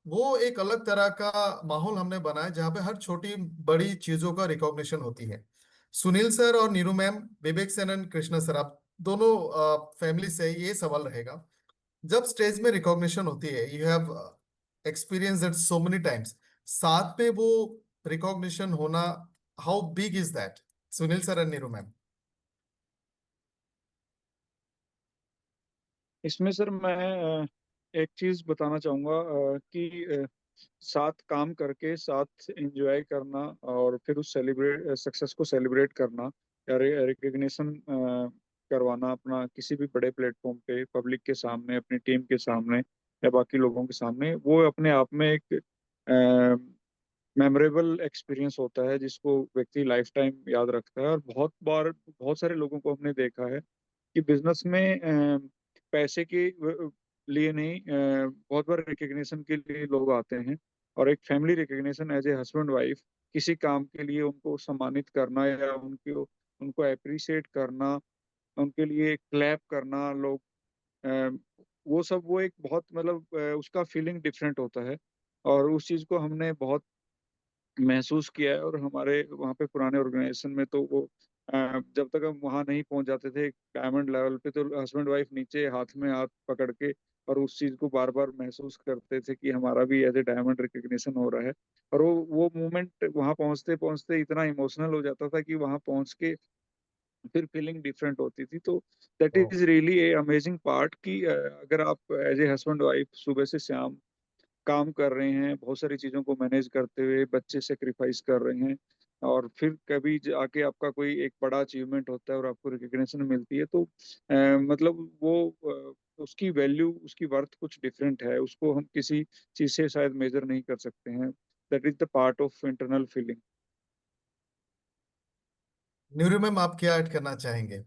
वो एक अलग तरह का माहौल हमने बनाया जहाँ पे हर छोटी बड़ी चीजों का रिकॉग्निशन होती है। सुनील सर और Neeru ma'am, Vivek Sen and Krishna sir, आप दोनों फैमिली से ये सवाल रहेगा, जब स्टेज में रिकॉग्निशन होती है, you have experience it so many times, साथ में वो रिकॉग्निशन होना, how big is that? Sunil sir and Neeru ma'am. इसमें सर मैं एक चीज बताना चाहूंगा कि साथ काम करके साथ एंजॉय करना और फिर उस सेलिब्रेट सक्सेस को सेलिब्रेट करना या रिकग्निशन करवाना अपना किसी भी बड़े प्लेटफॉर्म पे, पब्लिक के सामने, अपनी टीम के सामने या बाकी लोगों के सामने, वो अपने आप में एक मेमोरेबल एक्सपीरियंस होता है जिसको व्यक्ति लाइफ टाइम याद रखता है। और बहुत बार बहुत सारे लोगों को हमने देखा है कि बिजनेस में पैसे के लिए नहीं, बहुत बार रिकग्निशन के लिए लोग आते हैं। और एक family recognition as a husband wife, किसी काम के लिए उनको सम्मानित करना या उनको उनको अप्रिशिएट करना, उनके लिए क्लैप करना लोग, अ, वो सब वो एक बहुत मतलब उसका फीलिंग डिफरेंट होता है। और उस चीज़ को हमने बहुत महसूस किया है। और हमारे वहाँ पे पुराने ऑर्गेनाइजेशन में तो वो जब तक हम वहाँ नहीं पहुंच जाते थे डायमंड लेवल पे, तो हस्बैंड वाइफ नीचे हाथ में हाथ पकड़ के और उस चीज को बार बार महसूस करते थे कि हमारा भी एज ए डायमंड रिकग्निशन हो रहा है। और वो मोमेंट वहाँ पहुंचते पहुंचते इतना इमोशनल हो जाता था कि वहाँ पहुंच के फिर फीलिंग डिफरेंट होती थी। तो that is really a amazing part कि अगर आप एज ए हस्बैंड वाइफ सुबह से शाम काम कर रहे हैं, बहुत सारी चीज़ों को मैनेज करते हुए बच्चे सेक्रीफाइस कर रहे हैं, और फिर कभी आके आपका कोई एक बड़ा अचीवमेंट होता है और आपको रिकग्निशन मिलती है, तो मतलब वो उसकी वैल्यू, उसकी वर्थ कुछ डिफरेंट है। उसको हम किसी चीज़ से शायद मेजर नहीं कर सकते हैं। That is the part of internal feeling. Neeru ma'am, आप क्या ऐड करना चाहेंगे?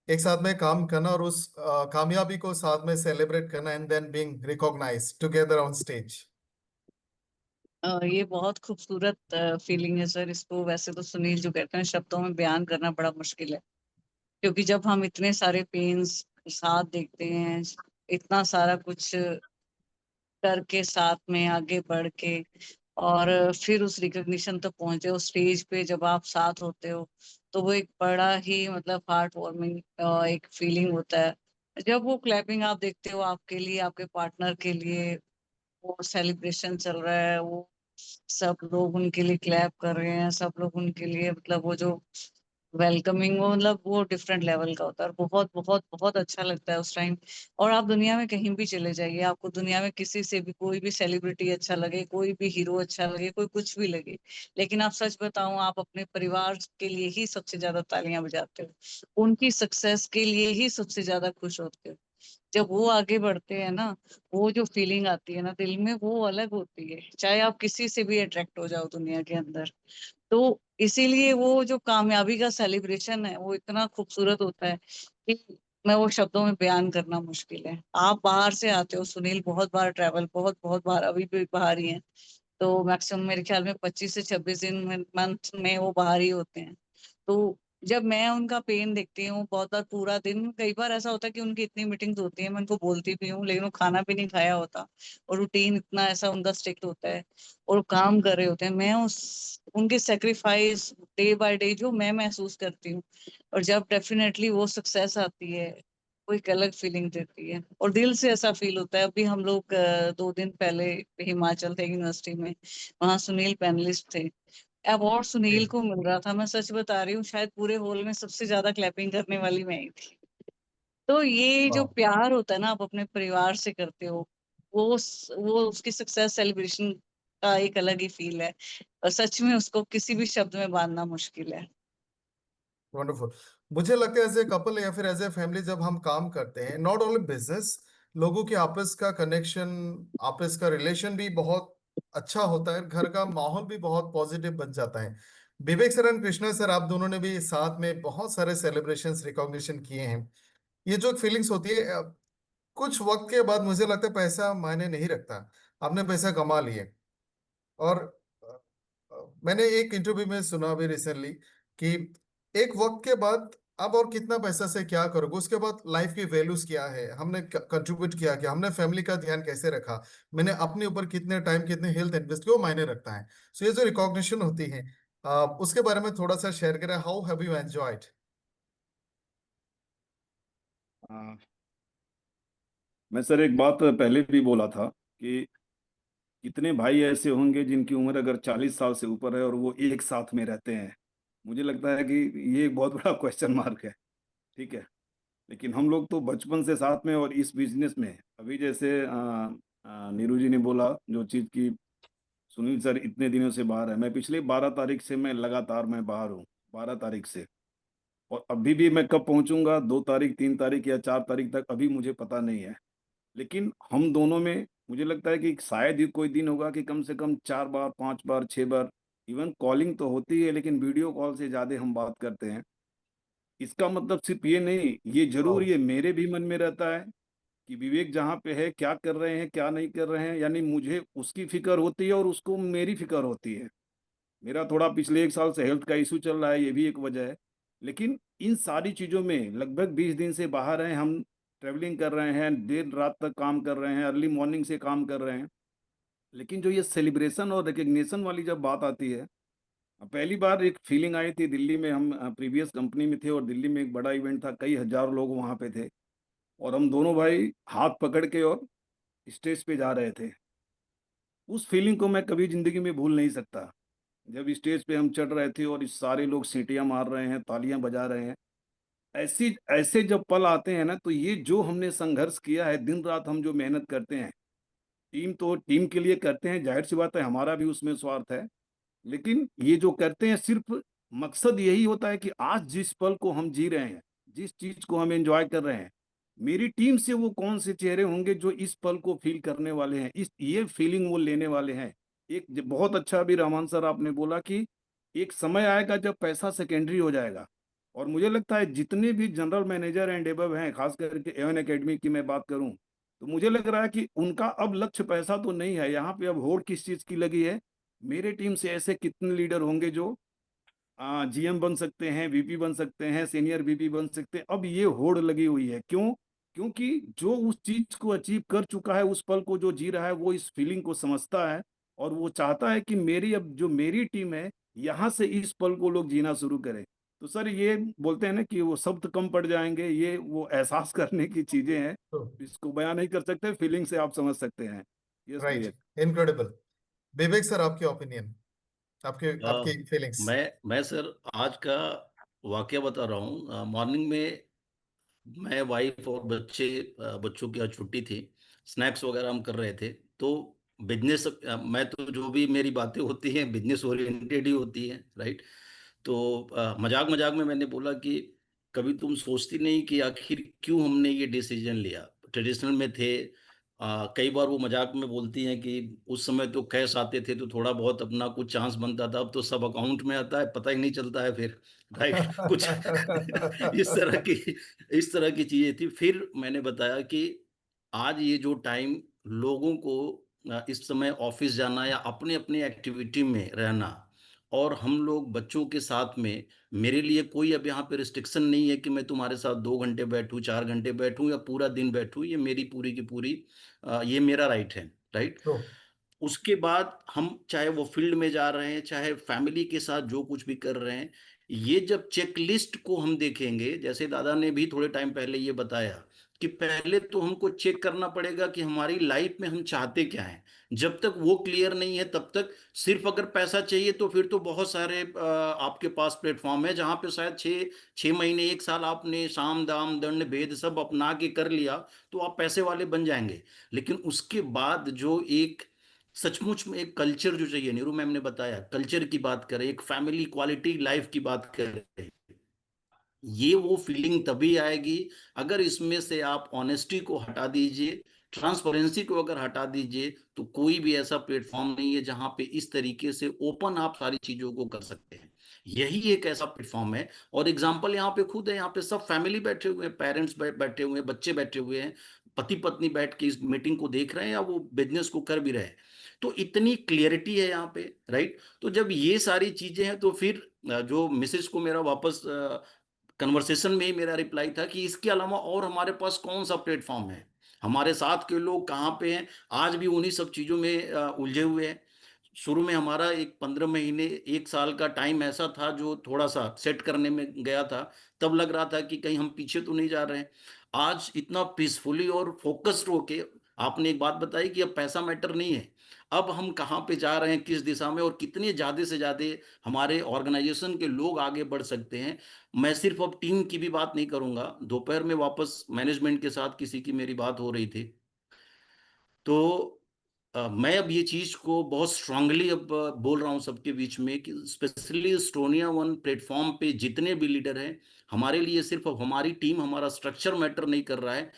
एक साथ में काम करना और उस कामयाबी को साथ में सेलिब्रेट करना and then being recognised together on stage. ये बहुत खूबसूरत फीलिंग है सर। इसको वैसे तो सुनील जो कहते हैं शब्दों में बयान करना बड़ा मुश्किल है, क्योंकि जब हम इतने सारे पेन्स साथ देखते हैं, इतना सारा कुछ करके साथ में आगे बढ़ के, और फिर उस रिकग्निशन तक पहुंचे, उस स्टेज पे जब आप साथ होते हो, तो वो एक बड़ा ही मतलब हार्ट वार्मिंग एक फीलिंग होता है। जब वो क्लैपिंग आप देखते हो आपके लिए, आपके पार्टनर के लिए, वो सेलिब्रेशन चल रहा है, वो सब लोग उनके लिए क्लैप कर रहे हैं, सब लोग उनके लिए मतलब वो जो वेलकमिंग, वो मतलब वो डिफरेंट लेवल का होता है, और बहुत बहुत बहुत अच्छा लगता है उस टाइम। और आप दुनिया में कहीं भी चले जाइए, आपको दुनिया में किसी से भी कोई भी सेलिब्रिटी अच्छा लगे, कोई भी हीरो अच्छा लगे, कोई कुछ भी लगे, लेकिन आप सच बताऊं, आप अपने परिवार के लिए ही सबसे ज्यादा तालियां बजाते हो, उनकी सक्सेस के लिए ही सबसे ज्यादा खुश होते हो। जब वो आगे बढ़ते हैं ना, वो जो फीलिंग आती है ना दिल में, वो अलग होती है, चाहे आप किसी से भी अट्रैक्ट हो जाओ दुनिया के अंदर। तो इसीलिए वो जो कामयाबी का सेलिब्रेशन है वो इतना खूबसूरत होता है कि मैं वो शब्दों में बयान करना मुश्किल है। आप बाहर से आते हो सुनील, बहुत बार ट्रैवल, बहुत बहुत बार, अभी भी बाहर ही हैं, तो मैक्सिमम मेरे ख्याल में 25 से 26 दिन मंथ में वो बाहर ही होते हैं। तो जब मैं उनका पेन देखती हूँ बहुत बार पूरा दिन, कई बार ऐसा होता है कि उनकी इतनी मीटिंग्स होती है, मैं उनको बोलती भी हूँ लेकिन वो खाना भी नहीं खाया होता और रूटीन इतना ऐसा उनका स्ट्रिक्ट होता है और वो काम कर रहे होते हैं, मैं उस उनके सेक्रीफाइस डे बाय डे जो मैं महसूस करती हूँ, और जब डेफिनेटली वो सक्सेस आती है वो एक अलग फीलिंग देती है और दिल से ऐसा फील होता है। अभी हम लोग 2 दिन पहले हिमाचल थे यूनिवर्सिटी में, वहाँ सुनील पैनलिस्ट थे, अवार्ड सुनील को मिल रहा था। मैं सच बता रही हूँ, शायद पूरे हॉल में सबसे ज्यादा क्लैपिंग करने वाली मैं ही थी। तो ये जो वाह, प्यार होता है ना, आप अपने परिवार से करते हो, वो उसकी सक्सेस सेलिब्रेशन का एक अलग ही फील है और सच में उसको किसी भी शब्द में बांधना मुश्किल है। वंडरफुल। मुझे लगता है एज ए कपल या फिर एज ए फैमिली जब हम काम करते हैं, नॉट ओनली बिजनेस, लोगों के आपस का कनेक्शन, आपस का रिलेशन भी बहुत अच्छा होता है, घर का माहौल भी बहुत पॉजिटिव बन जाता है। विवेक सर एंड कृष्णा सर, आप दोनों ने भी साथ में बहुत सारे सेलिब्रेशंस रिकॉग्निशन किए हैं। ये जो फीलिंग्स होती है, कुछ वक्त के बाद मुझे लगता है पैसा मायने नहीं रखता, आपने पैसा कमा लिए। और मैंने एक इंटरव्यू में सुना अभी रिसेंटली कि एक वक्त के बाद अब और कितना पैसा से क्या करोगे, उसके बाद लाइफ की वैल्यूज क्या है, हमने कंट्रीब्यूट किया, क्या हमने फैमिली का ध्यान कैसे रखा, मैंने अपने ऊपर कितने टाइम कितने हेल्थ इन्वेस्ट किया, वो मायने रखता है। सो ये जो रिकॉग्निशन होती है, उसके बारे में थोड़ा सा शेयर करें, हाउ हैव यू एंजॉयड? मैं सर एक बात पहले भी बोला था कि कितने भाई ऐसे होंगे जिनकी उम्र अगर 40 साल से ऊपर है और वो एक साथ में रहते हैं। मुझे लगता है कि ये एक बहुत बड़ा क्वेश्चन मार्क है। ठीक है, लेकिन हम लोग तो बचपन से साथ में, और इस बिजनेस में अभी जैसे नीरू जी ने बोला जो चीज़ की, सुनील सर इतने दिनों से बाहर है, मैं पिछले 12 तारीख से मैं लगातार मैं बाहर हूँ, 12 तारीख से। और अभी भी मैं कब पहुंचूंगा, 2 तारीख 3 तारीख या 4 तारीख तक, अभी मुझे पता नहीं है। लेकिन हम दोनों में मुझे लगता है कि शायद ही कोई दिन होगा कि कम से कम 4 बार 5 बार 6 बार, इवन कॉलिंग तो होती है लेकिन वीडियो कॉल से ज्यादा हम बात करते हैं। इसका मतलब सिर्फ ये नहीं, ये जरूर ये मेरे भी मन में रहता है कि विवेक जहाँ पे है क्या कर रहे हैं क्या नहीं कर रहे हैं, यानी मुझे उसकी फिक्र होती है और उसको मेरी फिक्र होती है। मेरा थोड़ा पिछले 1 साल से हेल्थ का इशू चल रहा है, ये भी एक वजह है। लेकिन इन सारी चीज़ों में लगभग 20 दिन से बाहर हैं हम, ट्रेवलिंग कर रहे हैं, देर रात तक काम कर रहे हैं, अर्ली मॉर्निंग से काम कर रहे हैं। लेकिन जो ये सेलिब्रेशन और रिकग्निशन वाली जब बात आती है, पहली बार एक फीलिंग आई थी दिल्ली में, हम प्रीवियस कंपनी में थे और दिल्ली में एक बड़ा इवेंट था, कई हजार लोग वहाँ पे थे, और हम दोनों भाई हाथ पकड़ के और स्टेज पे जा रहे थे। उस फीलिंग को मैं कभी जिंदगी में भूल नहीं सकता। जब स्टेज पे हम चढ़ रहे थे और इस सारे लोग सीटियां मार रहे हैं, तालियां बजा रहे हैं, ऐसी ऐसे जब पल आते हैं ना, तो ये जो हमने संघर्ष किया है, दिन रात हम जो मेहनत करते हैं, टीम तो टीम के लिए करते हैं, जाहिर सी बात है हमारा भी उसमें स्वार्थ है। लेकिन ये जो करते हैं सिर्फ मकसद यही होता है कि आज जिस पल को हम जी रहे हैं, जिस चीज को हम एंजॉय कर रहे हैं, मेरी टीम से वो कौन से चेहरे होंगे जो इस पल को फील करने वाले हैं, इस ये फीलिंग वो लेने वाले हैं। बहुत अच्छा अभी रहमान सर आपने बोला कि एक समय आएगा जब पैसा सेकेंडरी हो जाएगा। और मुझे लगता है जितने भी जनरल मैनेजर एंड एबव हैं, खास करके एवन एकेडमी की मैं बात करूं, तो मुझे लग रहा है कि उनका अब लक्ष्य पैसा तो नहीं है, यहाँ पे अब होड़ किस चीज की लगी है। मेरे टीम से ऐसे कितने लीडर होंगे जो जीएम बन सकते हैं, वीपी बन सकते हैं, सीनियर वीपी बन सकते हैं, अब ये होड़ लगी हुई है। क्यों? क्योंकि जो उस चीज को अचीव कर चुका है, उस पल को जो जी रहा है, वो इस फीलिंग को समझता है और वो चाहता है कि मेरी अब जो मेरी टीम है, यहाँ से इस पल को लोग जीना शुरू करें। तो सर ये बोलते हैं ना कि वो शब्द कम पड़ जाएंगे, ये वो एहसास करने की चीजें हैं, इसको बयां नहीं कर सकते, फीलिंग से आप समझ सकते हैं। यस राइट, विवेक। इनक्रेडिबल। विवेक सर, आपकी ओपिनियन, आपके अ, आपकी फीलिंग्स। मैं सर आज का वाकया बता रहा हूँ। मॉर्निंग में मैं, वाइफ और बच्चों की आज छुट्टी थी, स्नैक्स वगैरह हम कर रहे थे। तो बिजनेस, मैं तो जो भी मेरी बातें होती हैं बिजनेस ओरिएंटेड ही होती हैं, राइट। तो मजाक मजाक में मैंने बोला कि कभी तुम सोचती नहीं कि आखिर क्यों हमने ये डिसीजन लिया। ट्रेडिशनल में थे, कई बार वो मजाक में बोलती हैं कि उस समय तो कैश आते थे तो थोड़ा बहुत अपना कुछ चांस बनता था, अब तो सब अकाउंट में आता है, पता ही नहीं चलता है फिर, राइट। कुछ इस तरह की इस तरह की चीजें थी। फिर मैंने बताया कि आज ये जो टाइम लोगों को इस समय ऑफिस जाना या अपने अपने एक्टिविटी में रहना, और हम लोग बच्चों के साथ में, मेरे लिए कोई अब यहाँ पे रिस्ट्रिक्शन नहीं है कि मैं तुम्हारे साथ 2 घंटे बैठूं, 4 घंटे बैठूं या पूरा दिन बैठूं। ये मेरी पूरी की पूरी ये मेरा राइट है, राइट। तो उसके बाद हम चाहे वो फील्ड में जा रहे हैं, चाहे फैमिली के साथ जो कुछ भी कर रहे हैं, ये जब चेकलिस्ट को हम देखेंगे, जैसे दादा ने भी थोड़े टाइम पहले ये बताया कि पहले तो हमको चेक करना पड़ेगा कि हमारी लाइफ में हम चाहते क्या हैं। जब तक वो क्लियर नहीं है तब तक सिर्फ अगर पैसा चाहिए तो फिर तो बहुत सारे आपके पास प्लेटफॉर्म है जहां पे शायद 6 महीने 1 साल आपने साम दाम दंड भेद सब अपना के कर लिया तो आप पैसे वाले बन जाएंगे। लेकिन उसके बाद जो एक सचमुच में एक कल्चर जो चाहिए, नीरू मैम ने बताया, कल्चर की बात करें, एक फैमिली क्वालिटी लाइफ की बात करें, ये वो फीलिंग तभी आएगी अगर इसमें से आप ऑनेस्टी को हटा दीजिए, ट्रांसपेरेंसी को अगर हटा दीजिए, तो कोई भी ऐसा प्लेटफॉर्म नहीं है जहां पे इस तरीके से ओपन आप सारी चीजों को कर सकते हैं। यही एक ऐसा प्लेटफॉर्म है। और एग्जाम्पल यहाँ पे खुद है, यहाँ पे सब फैमिली बैठे हुए हैं, पेरेंट्स बैठे हुए हैं, बच्चे बैठे हुए हैं, पति पत्नी बैठ के इस मीटिंग को देख रहे हैं या वो बिजनेस को कर भी रहे हैं। तो इतनी क्लियरिटी है यहाँ पे, राइट। तो जब ये सारी चीजें हैं तो फिर जो मिसेस को मेरा वापस कन्वर्सेशन में ही मेरा रिप्लाई था कि इसके अलावा और हमारे पास कौन सा प्लेटफॉर्म है, हमारे साथ के लोग कहाँ पे हैं, आज भी उन्हीं सब चीज़ों में उलझे हुए हैं। शुरू में हमारा एक 15 महीने 1 साल का टाइम ऐसा था जो थोड़ा सा सेट करने में गया था, तब लग रहा था कि कहीं हम पीछे तो नहीं जा रहे हैं। आज इतना पीसफुली और फोकस्ड होके आपने एक बात बताई कि अब पैसा मैटर नहीं है, अब हम कहाँ पे जा रहे हैं, किस दिशा में, और कितने ज़्यादा से ज़्यादा हमारे ऑर्गेनाइजेशन के लोग आगे बढ़ सकते हैं। मैं सिर्फ अब टीम की भी बात नहीं करूंगा, दोपहर में वापस मैनेजमेंट के साथ किसी की मेरी बात हो रही थी, तो मैं अब ये चीज को बहुत स्ट्रांगली अब बोल रहा हूँ सबके बीच में कि स्पेशली एस्टोनिया वन प्लेटफॉर्म पे जितने भी लीडर हैं, हमारे लिए सिर्फ अब हमारी टीम, हमारा स्ट्रक्चर मैटर नहीं कर रहा है।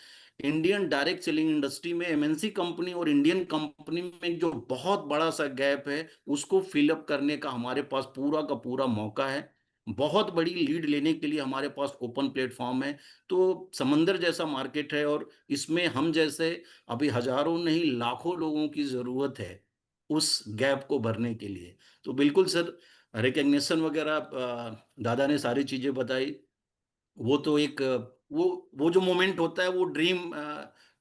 इंडियन डायरेक्ट सेलिंग इंडस्ट्री में एमएनसी कंपनी और इंडियन कंपनी में जो बहुत बड़ा सा गैप है उसको फिलअप करने का हमारे पास पूरा का पूरा मौका है। बहुत बड़ी लीड लेने के लिए हमारे पास ओपन प्लेटफॉर्म है। तो समंदर जैसा मार्केट है और इसमें हम जैसे अभी हजारों नहीं लाखों लोगों की जरूरत है उस गैप को भरने के लिए। तो बिल्कुल सर, रिकग्निशन वगैरह दादा ने सारी चीजें बताई, वो तो एक वो जो मोमेंट होता है वो ड्रीम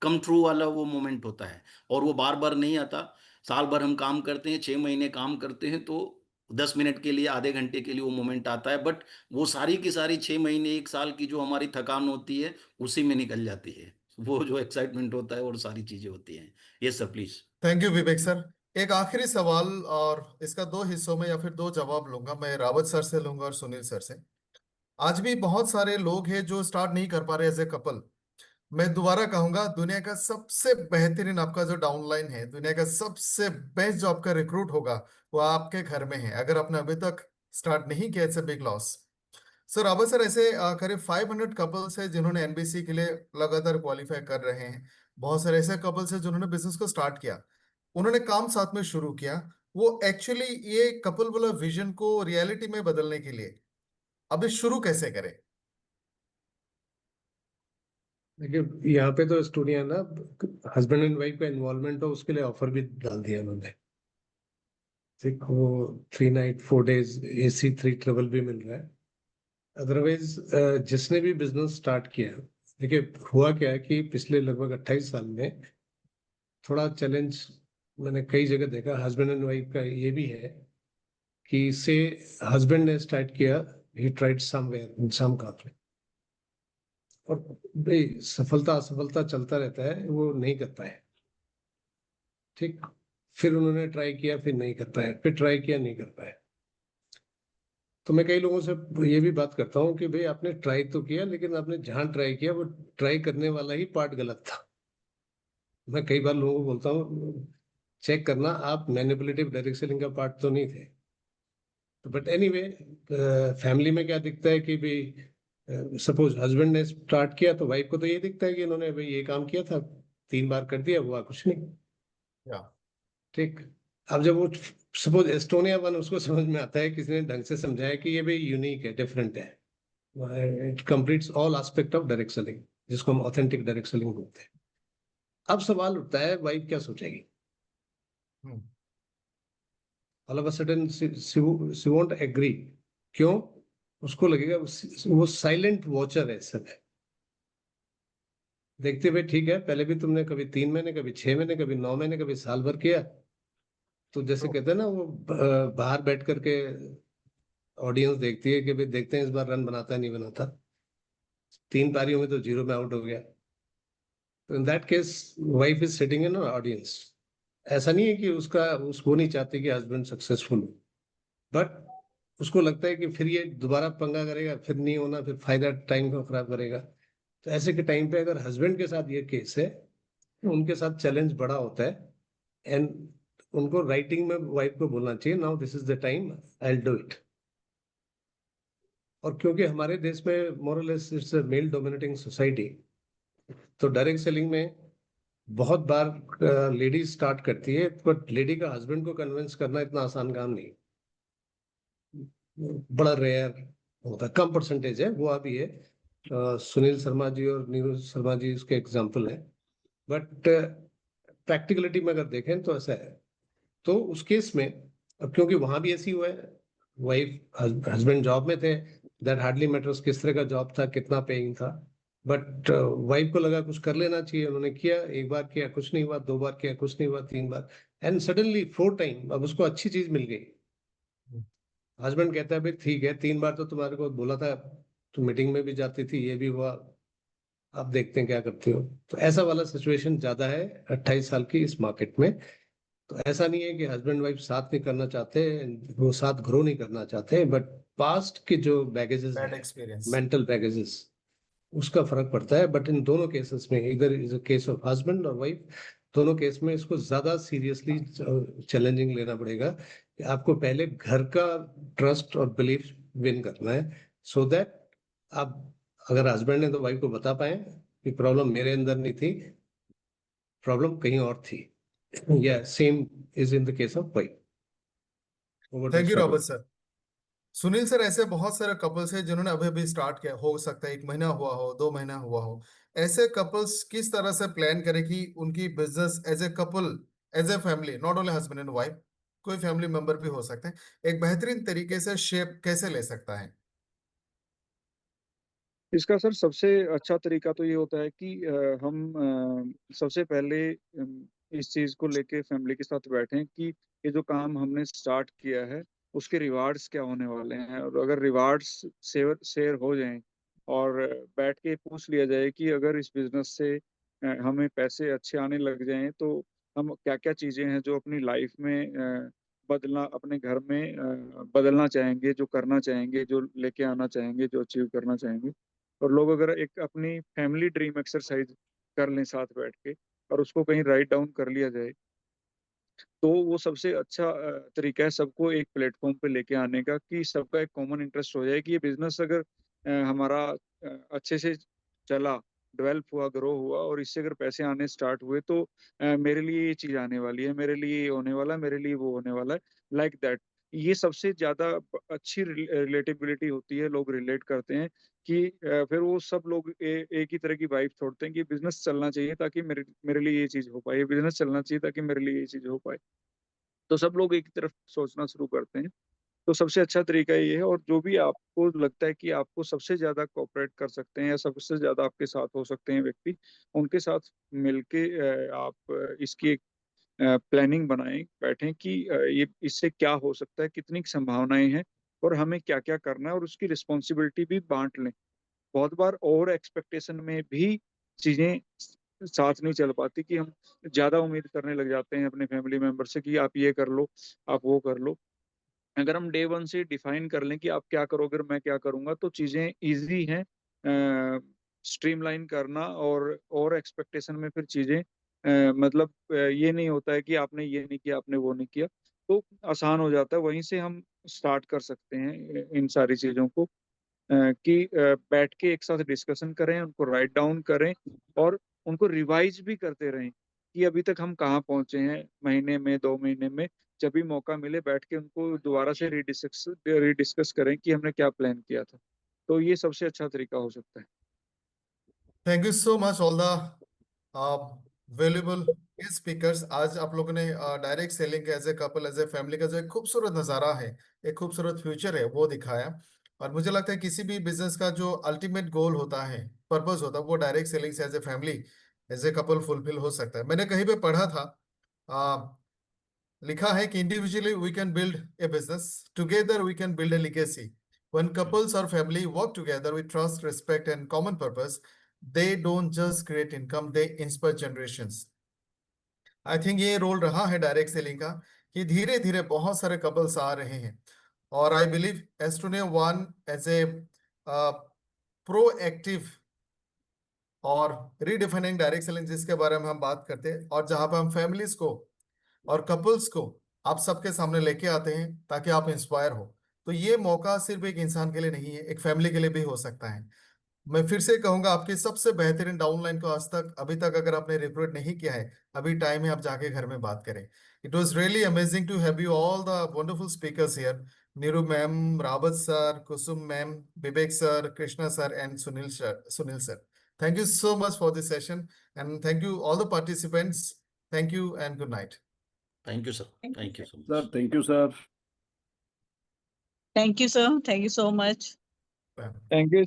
कम ट्रू वाला वो मोमेंट होता है और वो बार बार नहीं आता। साल भर हम काम करते हैं, 6 महीने काम करते हैं, तो 10 मिनट के लिए, आधे घंटे के लिए वो मोमेंट आता है, बट वो सारी की सारी 6 महीने 1 साल की जो हमारी थकान होती है उसी में निकल जाती है। वो जो एक्साइटमेंट होता है और सारी चीजें होती हैं। ये सब please. Thank you Vivek sir. एक आखिरी सवाल, और इसका 2 हिस्सों में या फिर 2 जवाब लूंगा, मैं रावत सर से लूंगा और सुनील सर से। आज भी बहुत सारे लोग हैं जो स्टार्ट नहीं कर पा रहे एज ए कपल। मैं दोबारा कहूंगा, दुनिया का सबसे बेहतरीन आपका जो डाउनलाइन है, दुनिया का सबसे बेस्ट जो आपका रिक्रूट होगा, वो आपके घर में है। अगर आपने अभी तक स्टार्ट नहीं किया, it's a big loss. Sir अब सर ऐसे करीब 500 कपल्स है जिन्होंने एनबीसी के लिए लगातार क्वालिफाई कर रहे हैं। बहुत सारे ऐसे कपल्स हैं जिन्होंने बिजनेस को स्टार्ट किया, उन्होंने काम साथ में शुरू किया। वो एक्चुअली ये कपल वाला विजन को रियलिटी में बदलने के लिए अभी शुरू कैसे करें? देखिए यहाँ पे तो स्टूडियो है ना, हस्बैंड एंड वाइफ का इन्वॉल्वमेंट हो उसके लिए ऑफर भी डाल दिया उन्होंने। देखो 3 नाइट 4 डेज AC 3 ट्रेवल भी मिल रहा है। अदरवाइज जिसने भी बिजनेस स्टार्ट किया, देखिए हुआ क्या है कि पिछले लगभग 28 साल में थोड़ा चैलेंज मैंने कई जगह देखा हस्बैंड एंड वाइफ का ये भी है कि से हस्बैंड ने स्टार्ट किया, he tried somewhere in some country, और भाई सफलता असफलता चलता रहता है, वो नहीं कर पाए। ठीक, फिर उन्होंने ट्राई किया, फिर नहीं कर पाए, फिर ट्राई किया, नहीं कर पाए। तो मैं कई लोगों से ये भी बात करता हूँ कि भाई आपने ट्राई तो किया, लेकिन आपने जहां ट्राई किया वो ट्राई करने वाला ही पार्ट गलत था। मैं कई बार लोगों को बोलता हूँ चेक करना, आप मैनिपुलेटिव डायरेक्ट सेलिंग का पार्ट तो नहीं थे। तो बट एनीवे, फैमिली में क्या दिखता है कि भाई सपोज हस्बैंड ने स्टार्ट किया तो वाइफ को तो ये दिखता है कि इन्होंने भाई ये काम किया था, 3 बार कर दिया, हुआ कुछ नहीं। या ठीक, अब जब वो सपोज एस्टोनिया वन, उसको समझ में आता है, किसी ने ढंग से समझाया कि ये भाई यूनिक है, डिफरेंट है, it completes all aspect of direct selling, जिसको हम ऑथेंटिक डायरेक्ट सेलिंग बोलते हैं। अब सवाल उठता है वाइफ क्या सोचेगी। Hmm, all of a sudden she won't agree. क्यों? उसको लगेगा वो साइलेंट वॉचर है इस समय। देखते हुए ठीक है, पहले भी तुमने कभी 3 महीने, कभी 6 महीने, कभी 9 महीने, कभी साल भर किया, तो जैसे कहते हैं ना, वो बाहर बैठ करके ऑडियंस देखती है कि भाई देखते हैं इस बार रन बनाता है नहीं बनाता। 3 पारियों में तो 0 में आउट हो गया। तो in that case wife is sitting in audience. ऐसा नहीं है कि उसको नहीं चाहती कि हस्बैंड सक्सेसफुल हो, बट उसको लगता है कि फिर ये दोबारा पंगा करेगा, फिर नहीं होना, फिर फायदा टाइम को खराब करेगा। तो ऐसे के टाइम पे अगर हस्बैंड के साथ ये केस है, तो उनके साथ चैलेंज बड़ा होता है। एंड उनको राइटिंग में वाइफ को बोलना चाहिए, now this is the time, I will do it. और क्योंकि हमारे देश में more or less it's a male dominating society, तो डायरेक्ट सेलिंग में बहुत बार लेडी स्टार्ट करती है, बट लेडी का हस्बैंड को कन्विंस करना इतना आसान काम नहीं, बड़ा रेयर होता है, कम परसेंटेज है। वो अभी है सुनील शर्मा जी और नीरज शर्मा जी उसके एग्जाम्पल है। बट प्रैक्टिकलिटी में अगर देखें तो ऐसा है। तो उस केस में अब क्योंकि वहां भी ऐसी हुआ है, वाइफ हस्बैंड जॉब में थे, दैट हार्डली मैटर्स किस तरह का जॉब था, कितना पेइंग था, बट वाइफ को लगा कुछ कर लेना चाहिए। उन्होंने किया, 1 बार किया कुछ नहीं हुआ, 2 बार किया कुछ नहीं हुआ, 3 बार, एंड सडनली 4 टाइम अब उसको अच्छी चीज मिल गई। हस्बैंड कहता है भाई ठीक है, 3 बार तो तुम्हारे को बोला था, तुम मीटिंग में भी जाती थी, ये भी हुआ, अब देखते हैं क्या करते हो। तो ऐसा वाला सिचुएशन ज्यादा है 28 साल की इस मार्केट में। तो ऐसा नहीं है कि हस्बैंड वाइफ साथ नहीं करना चाहते, वो साथ ग्रो नहीं करना चाहते, बट पास्ट के जो बैगेजेस बैड है, एक्सपीरियंस। मेंटल बैगेजेस, उसका फर्क पड़ता है। बट इन दोनों केसेस में, इधर is a case of husband और वाइफ, दोनों केस में इसको ज्यादा सीरियसली चैलेंजिंग लेना पड़ेगा कि आपको पहले घर का ट्रस्ट और बिलीफ विन करना है, सो दैट आप, अगर हस्बैंड ने तो वाइफ को बता पाए कि प्रॉब्लम मेरे अंदर नहीं थी, प्रॉब्लम कहीं और थी। या same is in the case of wife. Over to thank you स्वागत। Robert sir. सुनील सर, ऐसे बहुत सारे कपल्स हैं जिन्होंने अभी अभी स्टार्ट किया, हो सकता है 1 महीना हुआ हो, 2 महीना हुआ हो। ऐसे कपल्स किस तरह से प्लान करें कि उनकी business as a couple, as a family, not only husband and wife, कोई फैमिली मेंबर भी हो सकते हैं, एक बेहतरीन तरीके से शेप कैसे ले सकता है? इसका सर सबसे अच्छा तरीका तो ये होता है कि हम सबसे पहले इस चीज़ को लेके फैमिली के साथ बैठें कि ये जो काम हमने स्टार्ट किया है उसके रिवार्ड्स क्या होने वाले हैं। और अगर रिवार्ड्स शेयर शेयर हो जाएं और बैठ के पूछ लिया जाए कि अगर इस बिजनेस से हमें पैसे अच्छे आने लग जाएं तो हम क्या क्या चीज़ें हैं जो अपनी लाइफ में बदलना, अपने घर में बदलना चाहेंगे, जो करना चाहेंगे, जो लेके आना चाहेंगे, जो अचीव करना चाहेंगे। और लोग अगर एक अपनी फैमिली ड्रीम एक्सरसाइज कर लें साथ बैठ के और उसको कहीं राइट डाउन कर लिया जाए, तो वो सबसे अच्छा तरीका है सबको एक प्लेटफॉर्म पे लेके आने का कि सबका एक कॉमन इंटरेस्ट हो जाए कि ये बिजनेस अगर हमारा अच्छे से चला, डेवलप हुआ, ग्रो हुआ और इससे अगर पैसे आने स्टार्ट हुए तो मेरे लिए ये चीज आने वाली है, मेरे लिए ये होने वाला है, मेरे लिए वो होने वाला है, लाइक दैट। ये सबसे ज्यादा अच्छी रिलेटेबिलिटी होती है, लोग रिलेट करते हैं कि फिर वो सब लोग एक ही तरह की वाइब छोड़ते हैं कि बिजनेस चलना चाहिए ताकि मेरे मेरे लिए ये चीज हो पाए, बिजनेस चलना चाहिए ताकि मेरे लिए ये चीज हो पाए। तो सब लोग एक ही तरफ सोचना शुरू करते हैं। तो सबसे अच्छा तरीका ये है। और जो भी आपको लगता है कि आपको सबसे ज्यादा कोऑपरेट कर सकते हैं या सबसे ज्यादा आपके साथ हो सकते हैं व्यक्ति, उनके साथ मिलके आप इसकी एक प्लानिंग बनाएं, बैठें कि ये इससे क्या हो सकता है, कितनी संभावनाएं हैं और हमें क्या क्या करना है, और उसकी रिस्पॉन्सिबिलिटी भी बांट लें। बहुत बार ओवर एक्सपेक्टेशन में भी चीजें साथ नहीं चल पाती कि हम ज्यादा उम्मीद करने लग जाते हैं अपने फैमिली मेंबर से कि आप ये कर लो, आप वो कर लो। अगर हम डे वन से डिफाइन कर लें कि आप क्या करोगे और मैं क्या करूंगा, तो चीजें इजी हैं स्ट्रीमलाइन करना। और एक्सपेक्टेशन में फिर चीजें मतलब ये नहीं होता है कि आपने ये नहीं किया, आपने वो नहीं किया, तो आसान हो जाता है। वहीं से हम स्टार्ट कर सकते हैं इन सारी चीजों को कि बैठ के एक साथ डिस्कशन करें, उनको राइट डाउन करें और उनको रिवाइज भी करते रहें कि अभी तक हम कहाँ पहुंचे हैं, महीने में, 2 महीने में। जब भी मौका मिले बैठ के उनको दोबारा से रीडिस्कस करें कि हमने क्या प्लान किया था। तो ये सबसे अच्छा तरीका हो सकता है। Thank you so much all the valuable speakers. आज आप लोगों ने direct selling as a couple as a family का जो एक खूबसूरत नज़ारा है, एक खूबसूरत फ्यूचर है, वो दिखाया। और मुझे लगता है किसी भी बिजनेस का जो अल्टीमेट गोल होता है, पर्पस होता है, वो डायरेक्ट सेलिंग से as a family as a couple fulfil हो सकता है। मैंने कहीं पे पढ़ा था, लिखा है कि individually we can build a business, together we can build a legacy. When couples or family work together with trust, respect, and common purpose, they don't just create income, they inspire generations. I think ये role रहा है direct selling का कि धीरे धीरे बहुत सारे couples आ रहे हैं। और I believe Astrone one as a proactive और रीडिफाइनिंग डायरेक्ट सेलिंग जिसके बारे में हम बात करते हैं, और जहां पर हम फैमिलीज को और कपल्स को आप सबके सामने लेके आते हैं ताकि आप इंस्पायर हो। तो ये मौका सिर्फ एक इंसान के लिए नहीं है, एक फैमिली के लिए भी हो सकता है। मैं फिर से कहूंगा, आपकी सबसे बेहतरीन डाउनलाइन को आज तक अभी तक अगर आपने रिक्रूट नहीं किया है, अभी टाइम है, आप जाके घर में बात करें। It was really amazing to have you all the wonderful speakers here, Neeru ma'am, Rawat sir, Kusum ma'am, Vivek sir, Krishna sir and Sunil sir. Thank you so much for this session, and thank you all the participants. Thank you and good night. Thank you, sir. Thank you so much. Sir, thank you, sir. Thank you, sir. Thank you so much. Thank you.